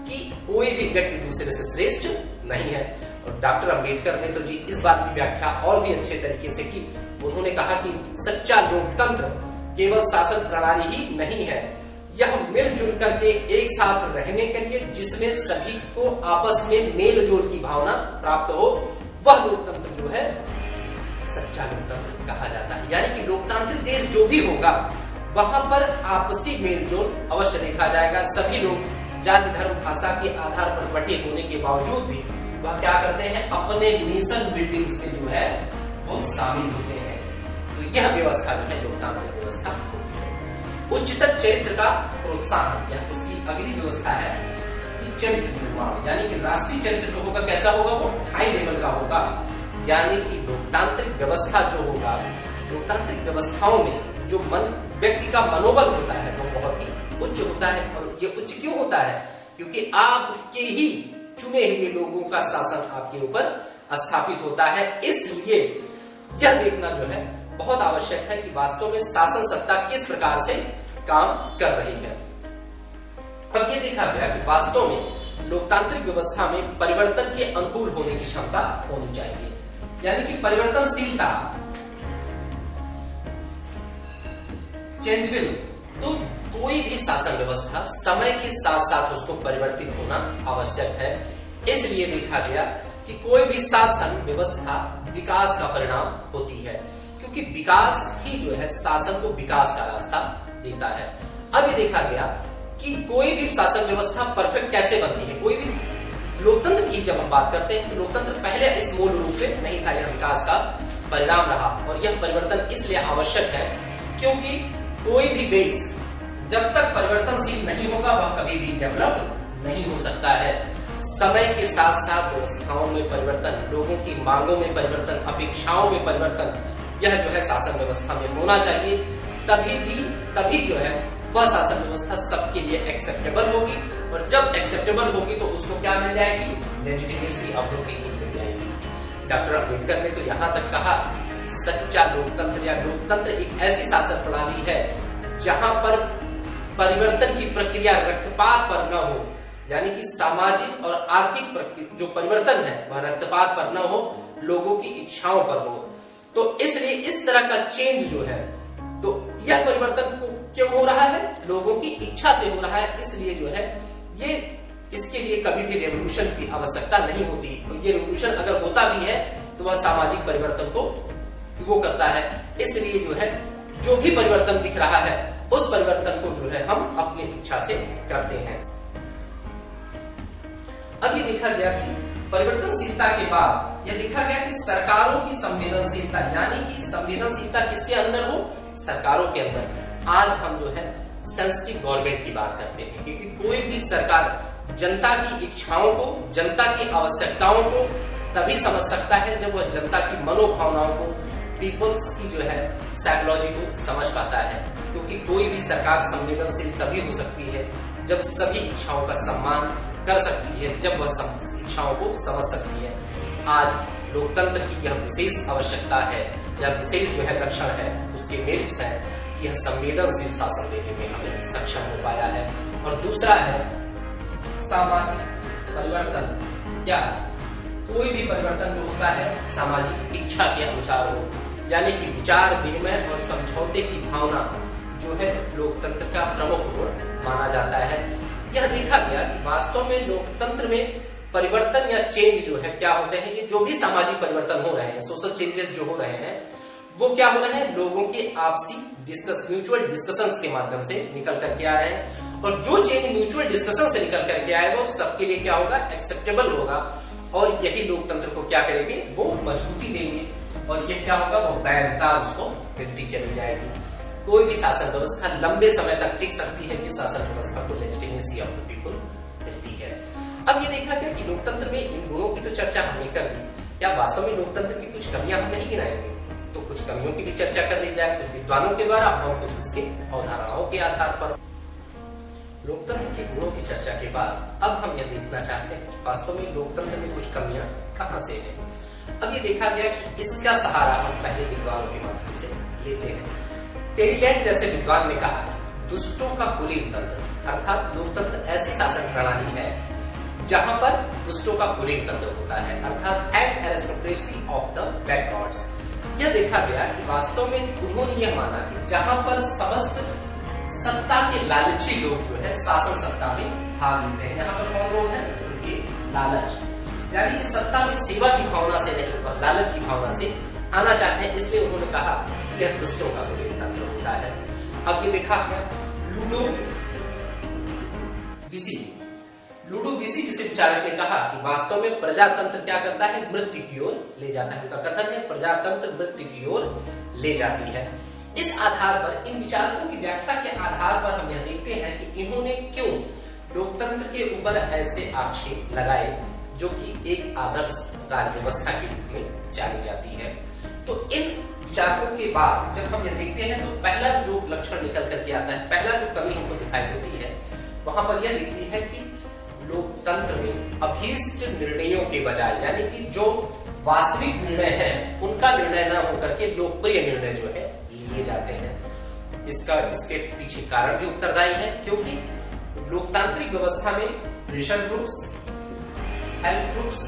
कि कोई भी व्यक्ति दूसरे से श्रेष्ठ नहीं है। और डॉक्टर अंबेडकर ने तो जी इस बात की व्याख्या और भी अच्छे तरीके से की। उन्होंने कहा कि सच्चा लोकतंत्र केवल शासन प्रणाली ही नहीं है, यह मिलजुल करके एक साथ रहने के लिए जिसमें सभी को आपस में मेल जोल की भावना प्राप्त हो, वह लोकतंत्र जो है सच्चा लोकतंत्र कहा जाता है। यानी कि लोकतांत्रिक देश जो भी होगा वहां पर आपसी मेलजोल अवश्य देखा जाएगा। सभी लोग जाति, धर्म, भाषा के आधार पर बटे होने के बावजूद भी वह क्या करते हैं? अपने नेशन बिल्डिंग्स में जो है वो शामिल होते हैं। तो यह व्यवस्था जो है लोकतांत्रिक व्यवस्था होती है। उच्चतर चरित्र का प्रोत्साहन, यह उसकी अगली व्यवस्था है कि चरित्र निर्माण, यानी कि राष्ट्रीय चरित्र जो होगा कैसा होगा? वो हाई लेवल का होगा। यानी कि लोकतांत्रिक व्यवस्था जो होगा, लोकतांत्रिक व्यवस्थाओं में जो व्यक्ति का मनोबल होता है वो बहुत ही उच्च होता है। और ये उच्च क्यों होता है? क्योंकि आपके ही चुने हुए लोगों का शासन आपके ऊपर स्थापित होता है। इसलिए यह देखना जो है बहुत आवश्यक है कि वास्तव में शासन सत्ता किस प्रकार से काम कर रही है। अब ये देखा गया कि वास्तव में लोकतांत्रिक व्यवस्था में परिवर्तन के अनुकूल होने की क्षमता होनी चाहिए, यानी कि परिवर्तनशीलता, चेंजेबल। तो कोई भी शासन व्यवस्था समय के साथ साथ उसको परिवर्तित होना आवश्यक है। इसलिए देखा गया कि कोई भी शासन व्यवस्था विकास का परिणाम होती है, क्योंकि विकास ही जो है शासन को विकास का रास्ता देता है। अब ये देखा गया कि कोई भी शासन व्यवस्था परफेक्ट कैसे बनती है। कोई भी लोकतंत्र की जब हम बात करते हैं तो लोकतंत्र पहले इस मूल रूप से नहीं था, यह विकास का परिणाम रहा। और यह परिवर्तन इसलिए आवश्यक है क्योंकि कोई भी देश जब तक परिवर्तनशील नहीं होगा वह कभी भी डेवलप नहीं हो सकता है। समय के साथ साथ व्यवस्थाओं में परिवर्तन, लोगों की मांगों में परिवर्तन, अपेक्षाओं में परिवर्तन, यह जो है शासन व्यवस्था में होना चाहिए। तभी जो है वह शासन व्यवस्था सबके लिए एक्सेप्टेबल होगी। और जब एक्सेप्टेबल होगी तो उसको क्या मिल जाएगी? लेजिटिमेसी ऑफ द पीपल मिल जाएगी। डॉक्टर अंबेडकर ने तो यहाँ तक कहा सच्चा लोकतंत्र या लोकतंत्र एक ऐसी शासन प्रणाली है जहां पर परिवर्तन की प्रक्रिया रक्तपात पर न हो, यानी कि सामाजिक और आर्थिक जो परिवर्तन है वह रक्तपात पर न हो, लोगों की इच्छाओं पर हो। तो इसलिए इस तरह का चेंज जो है, तो यह परिवर्तन क्यों हो रहा है? लोगों की इच्छा से हो रहा है। इसलिए जो है ये इसके लिए कभी भी रेवोल्यूशन की आवश्यकता नहीं होती। तो ये रेवोल्यूशन अगर होता भी है तो वह सामाजिक परिवर्तन को वो करता है। इसलिए जो है जो भी परिवर्तन दिख रहा है उस परिवर्तन को जो है हम अपनी इच्छा से करते हैं। अब ये देखा गया कि परिवर्तनशीलता के बाद यह देखा गया कि सरकारों की संवेदनशीलता, यानी कि संवेदनशीलता किसके अंदर हो? सरकारों के अंदर। आज हम जो है सेंसिटिव गवर्नमेंट की बात करते हैं, क्योंकि कोई भी सरकार जनता की इच्छाओं को, जनता की आवश्यकताओं को तभी समझ सकता है जब वह जनता की मनोभावनाओं को, पीपल्स की जो है साइकोलॉजी को समझ पाता है। क्योंकि कोई भी सरकार संवेदनशील तभी हो सकती है जब सभी इच्छाओं का सम्मान कर सकती है, जब वह इच्छाओं को समझ सकती है। आज लोकतंत्र की यह विशेष आवश्यकता है, यह विशेष जो है लक्षण है, उसके मेरिट्स है कि यह संवेदनशील शासन देने में हमें सक्षम हो पाया है। और दूसरा है सामाजिक परिवर्तन। क्या कोई भी परिवर्तन जो होता है सामाजिक इच्छा के अनुसार हो, यानी कि विचार विनिमय और समझौते की भावना जो है लोकतंत्र का प्रमुख गुण माना जाता है। यह देखा गया कि वास्तव में लोकतंत्र में परिवर्तन या चेंज जो है क्या होते हैं, ये जो भी सामाजिक परिवर्तन हो रहे हैं, सोशल चेंजेस जो हो रहे हैं, वो क्या हो रहे हैं? लोगों के आपसी म्यूचुअल डिस्कशंस के माध्यम से निकल करके आ रहे हैं। और जो चेंज म्यूचुअल डिस्कशन से निकल करके आए वो सबके लिए क्या होगा? एक्सेप्टेबल होगा। और यही लोकतंत्र को क्या करेंगे? वो मजबूती देंगे। और यह क्या होगा? वो वैधता उसको मिलती चली जाएगी। कोई भी शासन व्यवस्था लंबे समय तक टिक सकती है जिस शासन व्यवस्था को लेजिटिमेसी ऑफ द पीपल मिलती है। अब ये देखा गया कि लोकतंत्र में इन गुणों की तो चर्चा हमने कर दी, क्या वास्तव में लोकतंत्र की कुछ कमियां हम नहीं गिनाएंगे? तो कुछ कमियों की भी चर्चा कर ली जाए, कुछ विद्वानों के द्वारा और कुछ उसके अवधारणाओं के आधार पर। लोकतंत्र के गुणों की चर्चा के बाद अब हम यह देखना चाहते हैं कि वास्तव में लोकतंत्र में कुछ कमियां कहां से हैं। अब ये देखा गया कि इसका सहारा हम पहले विद्वानों के माध्यम से लेते हैं। टेरीलैंड जैसे विद्वान ने कहा दुष्टों का कुलीन तंत्र, अर्थात लोकतंत्र ऐसी शासन प्रणाली है जहां पर दुष्टों का कुलीन तंत्र होता है, अर्थात an aristocracy of the backwards. यह देखा गया कि वास्तव में उन्होंने यह माना कि जहां पर समस्त सत्ता के लालची लोग जो है शासन सत्ता में भाग लेते हैं। यहाँ पर कौन लोग है? उनके लालच, यानी कि सत्ता में सेवा की भावना से नहीं, पर लालच की भावना से आना चाहते हैं। इसलिए उन्होंने कहा यह दुष्टों का कुलीन तंत्र होता है। अब ये देखा है लूडो विसी किसी विचारक ने कहा कि वास्तव में प्रजातंत्र क्या करता है? मृत्यु की ओर ले जाता है। उनका कथन है प्रजातंत्र मृत्यु की ओर ले जाती है। इस आधार पर, इन विचारकों की व्याख्या के आधार पर हम यह देखते हैं कि इन्होंने क्यों लोकतंत्र के ऊपर ऐसे आक्षेप लगाए जो कि एक आदर्श राज व्यवस्था के रूप में जानी जाती है। तो इन विचारकों के बाद जब हम यह देखते हैं तो पहला जो लक्षण निकल करके आता है, पहला जो कमी हमको दिखाई देती है, वहां पर यह दिखती है कि लोकतंत्र में अभीष्ट निर्णयों के बजाय, यानी कि जो वास्तविक निर्णय है उनका निर्णय न होकर के लोकप्रिय निर्णय जो है लिए जाते हैं। इसके पीछे कारण भी उत्तरदायी है, क्योंकि लोकतांत्रिक व्यवस्था में प्रेशर ग्रुप्स, हेल्प ग्रुप्स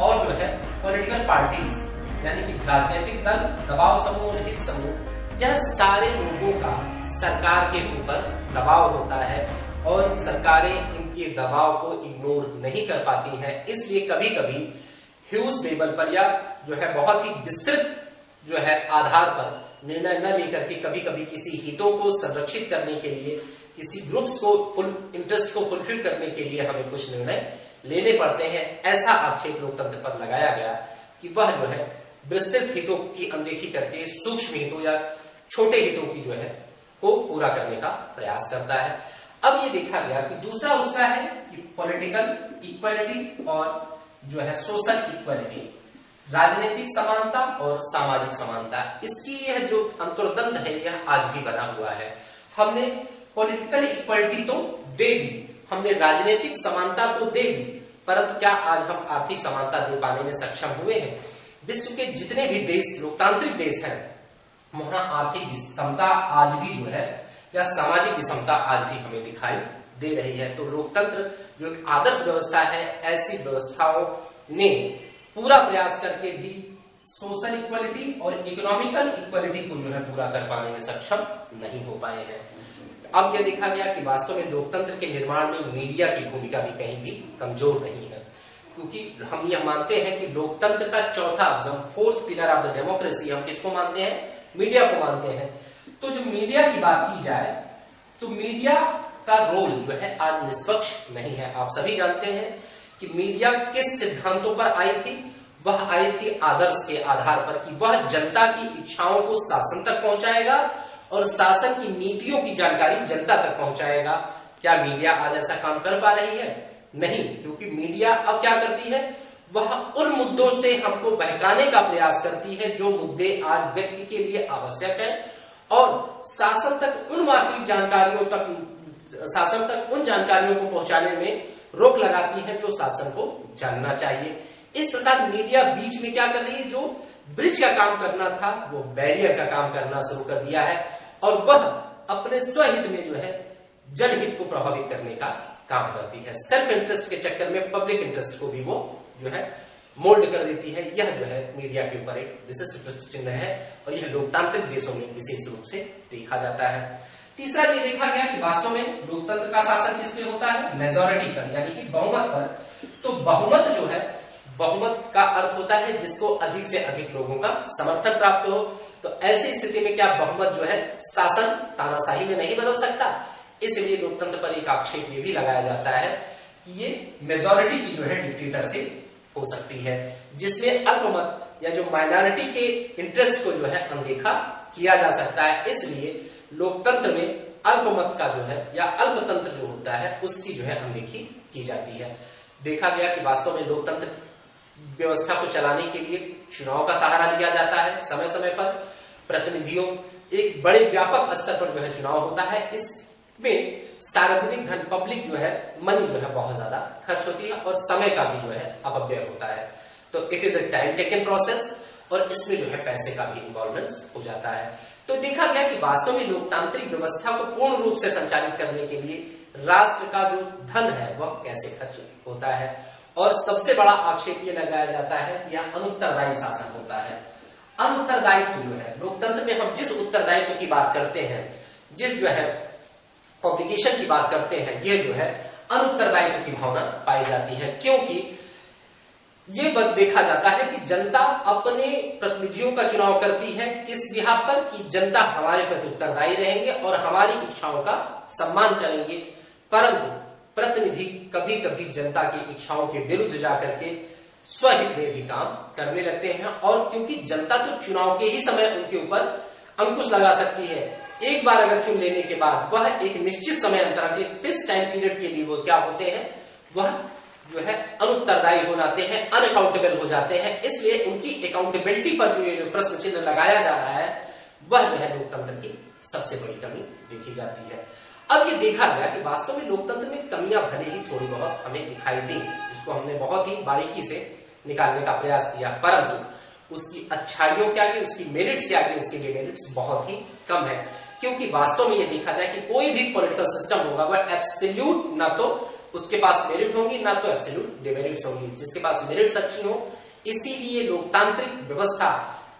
और जो है पॉलिटिकल पार्टीज, यानी कि राजनीतिक दल, दबाव समूह, हित समूह, यह सारे लोगों का सरकार के ऊपर दबाव होता है और सरकारें इनके दबाव को इग्नोर नहीं कर पाती हैं। इसलिए कभी कभी ह्यूज लेवल पर या जो है बहुत ही विस्तृत जो है आधार पर निर्णय न लेकर के कभी कभी किसी हितों को संरक्षित करने के लिए, किसी ग्रुप्स को इंटरेस्ट को फुलफिल करने के लिए हमें कुछ निर्णय लेने पड़ते हैं। ऐसा आक्षेप लोकतंत्र पर लगाया गया कि वह जो है विस्तृत हितों की अनदेखी करके सूक्ष्म हितों या छोटे हितों की जो है को पूरा करने का प्रयास करता है। अब ये देखा गया कि दूसरा उसका है कि पॉलिटिकल इक्वालिटी और जो है सोशल इक्वालिटी, राजनीतिक समानता और सामाजिक समानता। इसकी यह जो अंतर्द्वंद है यह आज भी बना हुआ है। हमने पॉलिटिकल इक्वालिटी तो दे दी, हमने राजनीतिक समानता तो दे दी, परंतु क्या आज हम आर्थिक समानता दे पाने में सक्षम हुए हैं? विश्व के जितने भी देश लोकतांत्रिक देश हैं वहां आर्थिक विषमता आज भी जो है या सामाजिक विषमता आज भी हमें दिखाई दे रही है। तो लोकतंत्र जो एक आदर्श व्यवस्था है, ऐसी व्यवस्थाओं ने पूरा प्रयास करके भी सोशल इक्वालिटी और इकोनॉमिकल इक्वालिटी को जो है पूरा कर पाने में सक्षम नहीं हो पाए हैं। अब यह देखा गया कि वास्तव में लोकतंत्र के निर्माण में मीडिया की भूमिका भी कहीं भी कमजोर नहीं है, क्योंकि हम यह मानते हैं कि लोकतंत्र का चौथा, fourth pillar of the democracy हम किसको मानते हैं? मीडिया को मानते हैं। तो जो मीडिया की बात की जाए तो मीडिया का रोल जो है आज निष्पक्ष नहीं है। आप सभी जानते हैं कि मीडिया किस सिद्धांतों पर आई थी। वह आई थी आदर्श के आधार पर कि वह जनता की इच्छाओं को शासन तक पहुंचाएगा और शासन की नीतियों की जानकारी जनता तक पहुंचाएगा। क्या मीडिया आज ऐसा काम कर पा रही है? नहीं, क्योंकि मीडिया अब क्या करती है, वह उन मुद्दों से हमको बहकाने का प्रयास करती है जो मुद्दे आज व्यक्ति के लिए आवश्यक है, और शासन तक उन वास्तविक जानकारियों तक, शासन तक उन जानकारियों को पहुंचाने में रोक लगाती है जो शासन को जानना चाहिए। इस प्रकार मीडिया बीच में क्या कर रही है, जो ब्रिज का काम करना था वो बैरियर का काम करना शुरू कर दिया है, और वह अपने स्वहित में जो है जनहित को प्रभावित करने का काम करती है। सेल्फ इंटरेस्ट के चक्कर में पब्लिक इंटरेस्ट को भी वो जो है मोल्ड कर देती है। यह जो है मीडिया के ऊपर एक विशिष्ट प्रश्न चिन्ह है, और यह लोकतांत्रिक देशों में विशेष रूप से देखा जाता है। तीसरा ये देखा गया कि वास्तव में लोकतंत्र का शासन किस पे होता है, मेजोरिटी पर, यानी कि बहुमत पर। तो बहुमत जो है, बहुमत का अर्थ होता है जिसको अधिक से अधिक लोगों का समर्थन प्राप्त हो। तो ऐसी स्थिति में क्या बहुमत जो है शासन तानाशाही में नहीं बदल सकता, इसलिए लोकतंत्र पर एक आक्षेप ये भी लगाया जाता है कि ये मेजोरिटी की जो है डिक्टेटरशिप हो सकती है, जिसमें अल्पमत या जो माइनॉरिटी के इंटरेस्ट को जो है अनदेखा किया जा सकता है। इसलिए लोकतंत्र में अल्पमत का जो है या अल्पतंत्र जो होता है उसकी जो है अनदेखी की जाती है। देखा गया कि वास्तव में लोकतंत्र व्यवस्था को चलाने के लिए चुनाव का सहारा लिया जाता है। समय समय पर प्रतिनिधियों, एक बड़े व्यापक स्तर पर जो है चुनाव होता है। इसमें सार्वजनिक धन, पब्लिक जो है मनी जो है बहुत ज्यादा खर्च होती है, और समय का भी जो है अपव्यय होता है। तो it is a time taken process, और इसमें जो है पैसे का भी इन्वॉल्वमेंट हो जाता है। तो देखा गया कि वास्तव में लोकतांत्रिक व्यवस्था को पूर्ण रूप से संचालित करने के लिए राष्ट्र का जो धन है वह कैसे खर्च होता है। और सबसे बड़ा आक्षेप ये लगाया जाता है कि यह अनुत्तरदायी शासन होता है। अनुत्तरदायित्व जो है लोकतंत्र में, हम जिस उत्तरदायित्व की बात करते हैं, जिस जो है ऑब्लिगेशन की बात करते हैं, ये जो है अनुत्तरदायित्व की भावना पाई जाती है। क्योंकि ये बात देखा जाता है कि जनता अपने प्रतिनिधियों का चुनाव करती है किस बिहाफ पर, कि जनता हमारे प्रति उत्तरदायी रहेंगे और हमारी इच्छाओं का सम्मान करेंगे। परंतु प्रतिनिधि कभी कभी जनता की इच्छाओं के विरुद्ध जाकर के स्वहित में भी काम करने लगते हैं, और क्योंकि जनता तो चुनाव के ही समय उनके ऊपर अंकुश लगा सकती है। एक बार अगर चुन लेने के बाद वह एक निश्चित समय अंतराल, एक फिक्स टाइम पीरियड के लिए वो क्या होते हैं, वह जो है अनुत्तरदायी हो जाते हैं, अनअकाउंटेबल हो जाते हैं। इसलिए उनकी अकाउंटेबिलिटी पर जो ये जो प्रश्न चिन्ह लगाया जा रहा है वह जो है लोकतंत्र की सबसे बड़ी कमी देखी जाती है। अब ये देखा गया कि वास्तव में लोकतंत्र में कमियां भले ही थोड़ी बहुत हमें दिखाई दी, जिसको हमने बहुत ही बारीकी से निकालने का प्रयास किया, परंतु उसकी अच्छाइयों के आगे, उसकी मेरिट्स के आगे उसके डिमेरिट्स बहुत ही कम है। क्योंकि वास्तव में ये देखा जाए कि कोई भी पॉलिटिकल सिस्टम होगा वह एब्सोल्यूट ना तो उसके पास मेरिट होंगी, ना तो एब्सोल्यूट डिमेरिट्स होंगी। जिसके पास मेरिट्स अच्छी हो, इसीलिए लोकतांत्रिक व्यवस्था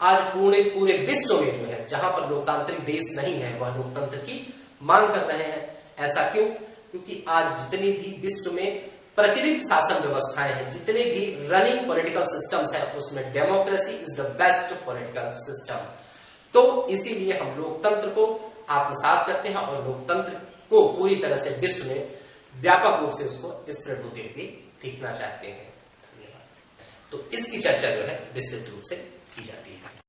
आज पूरे विश्व में जो है, जहां पर लोकतांत्रिक देश नहीं है, वह लोकतंत्र की मांग कर रहे हैं। ऐसा क्यों? क्योंकि आज जितनी भी विश्व में प्रचलित शासन व्यवस्थाएं हैं, जितने भी रनिंग पॉलिटिकल सिस्टम्स हैं, उसमें democracy is the best political system. तो इसीलिए हम लोकतंत्र को आत्मसात करते हैं और लोकतंत्र को पूरी तरह से विश्व में व्यापक रूप से उसको स्प्रेड होते हुए देखना चाहते हैं। धन्यवाद। तो इसकी चर्चा जो है विस्तृत रूप से की जाती है।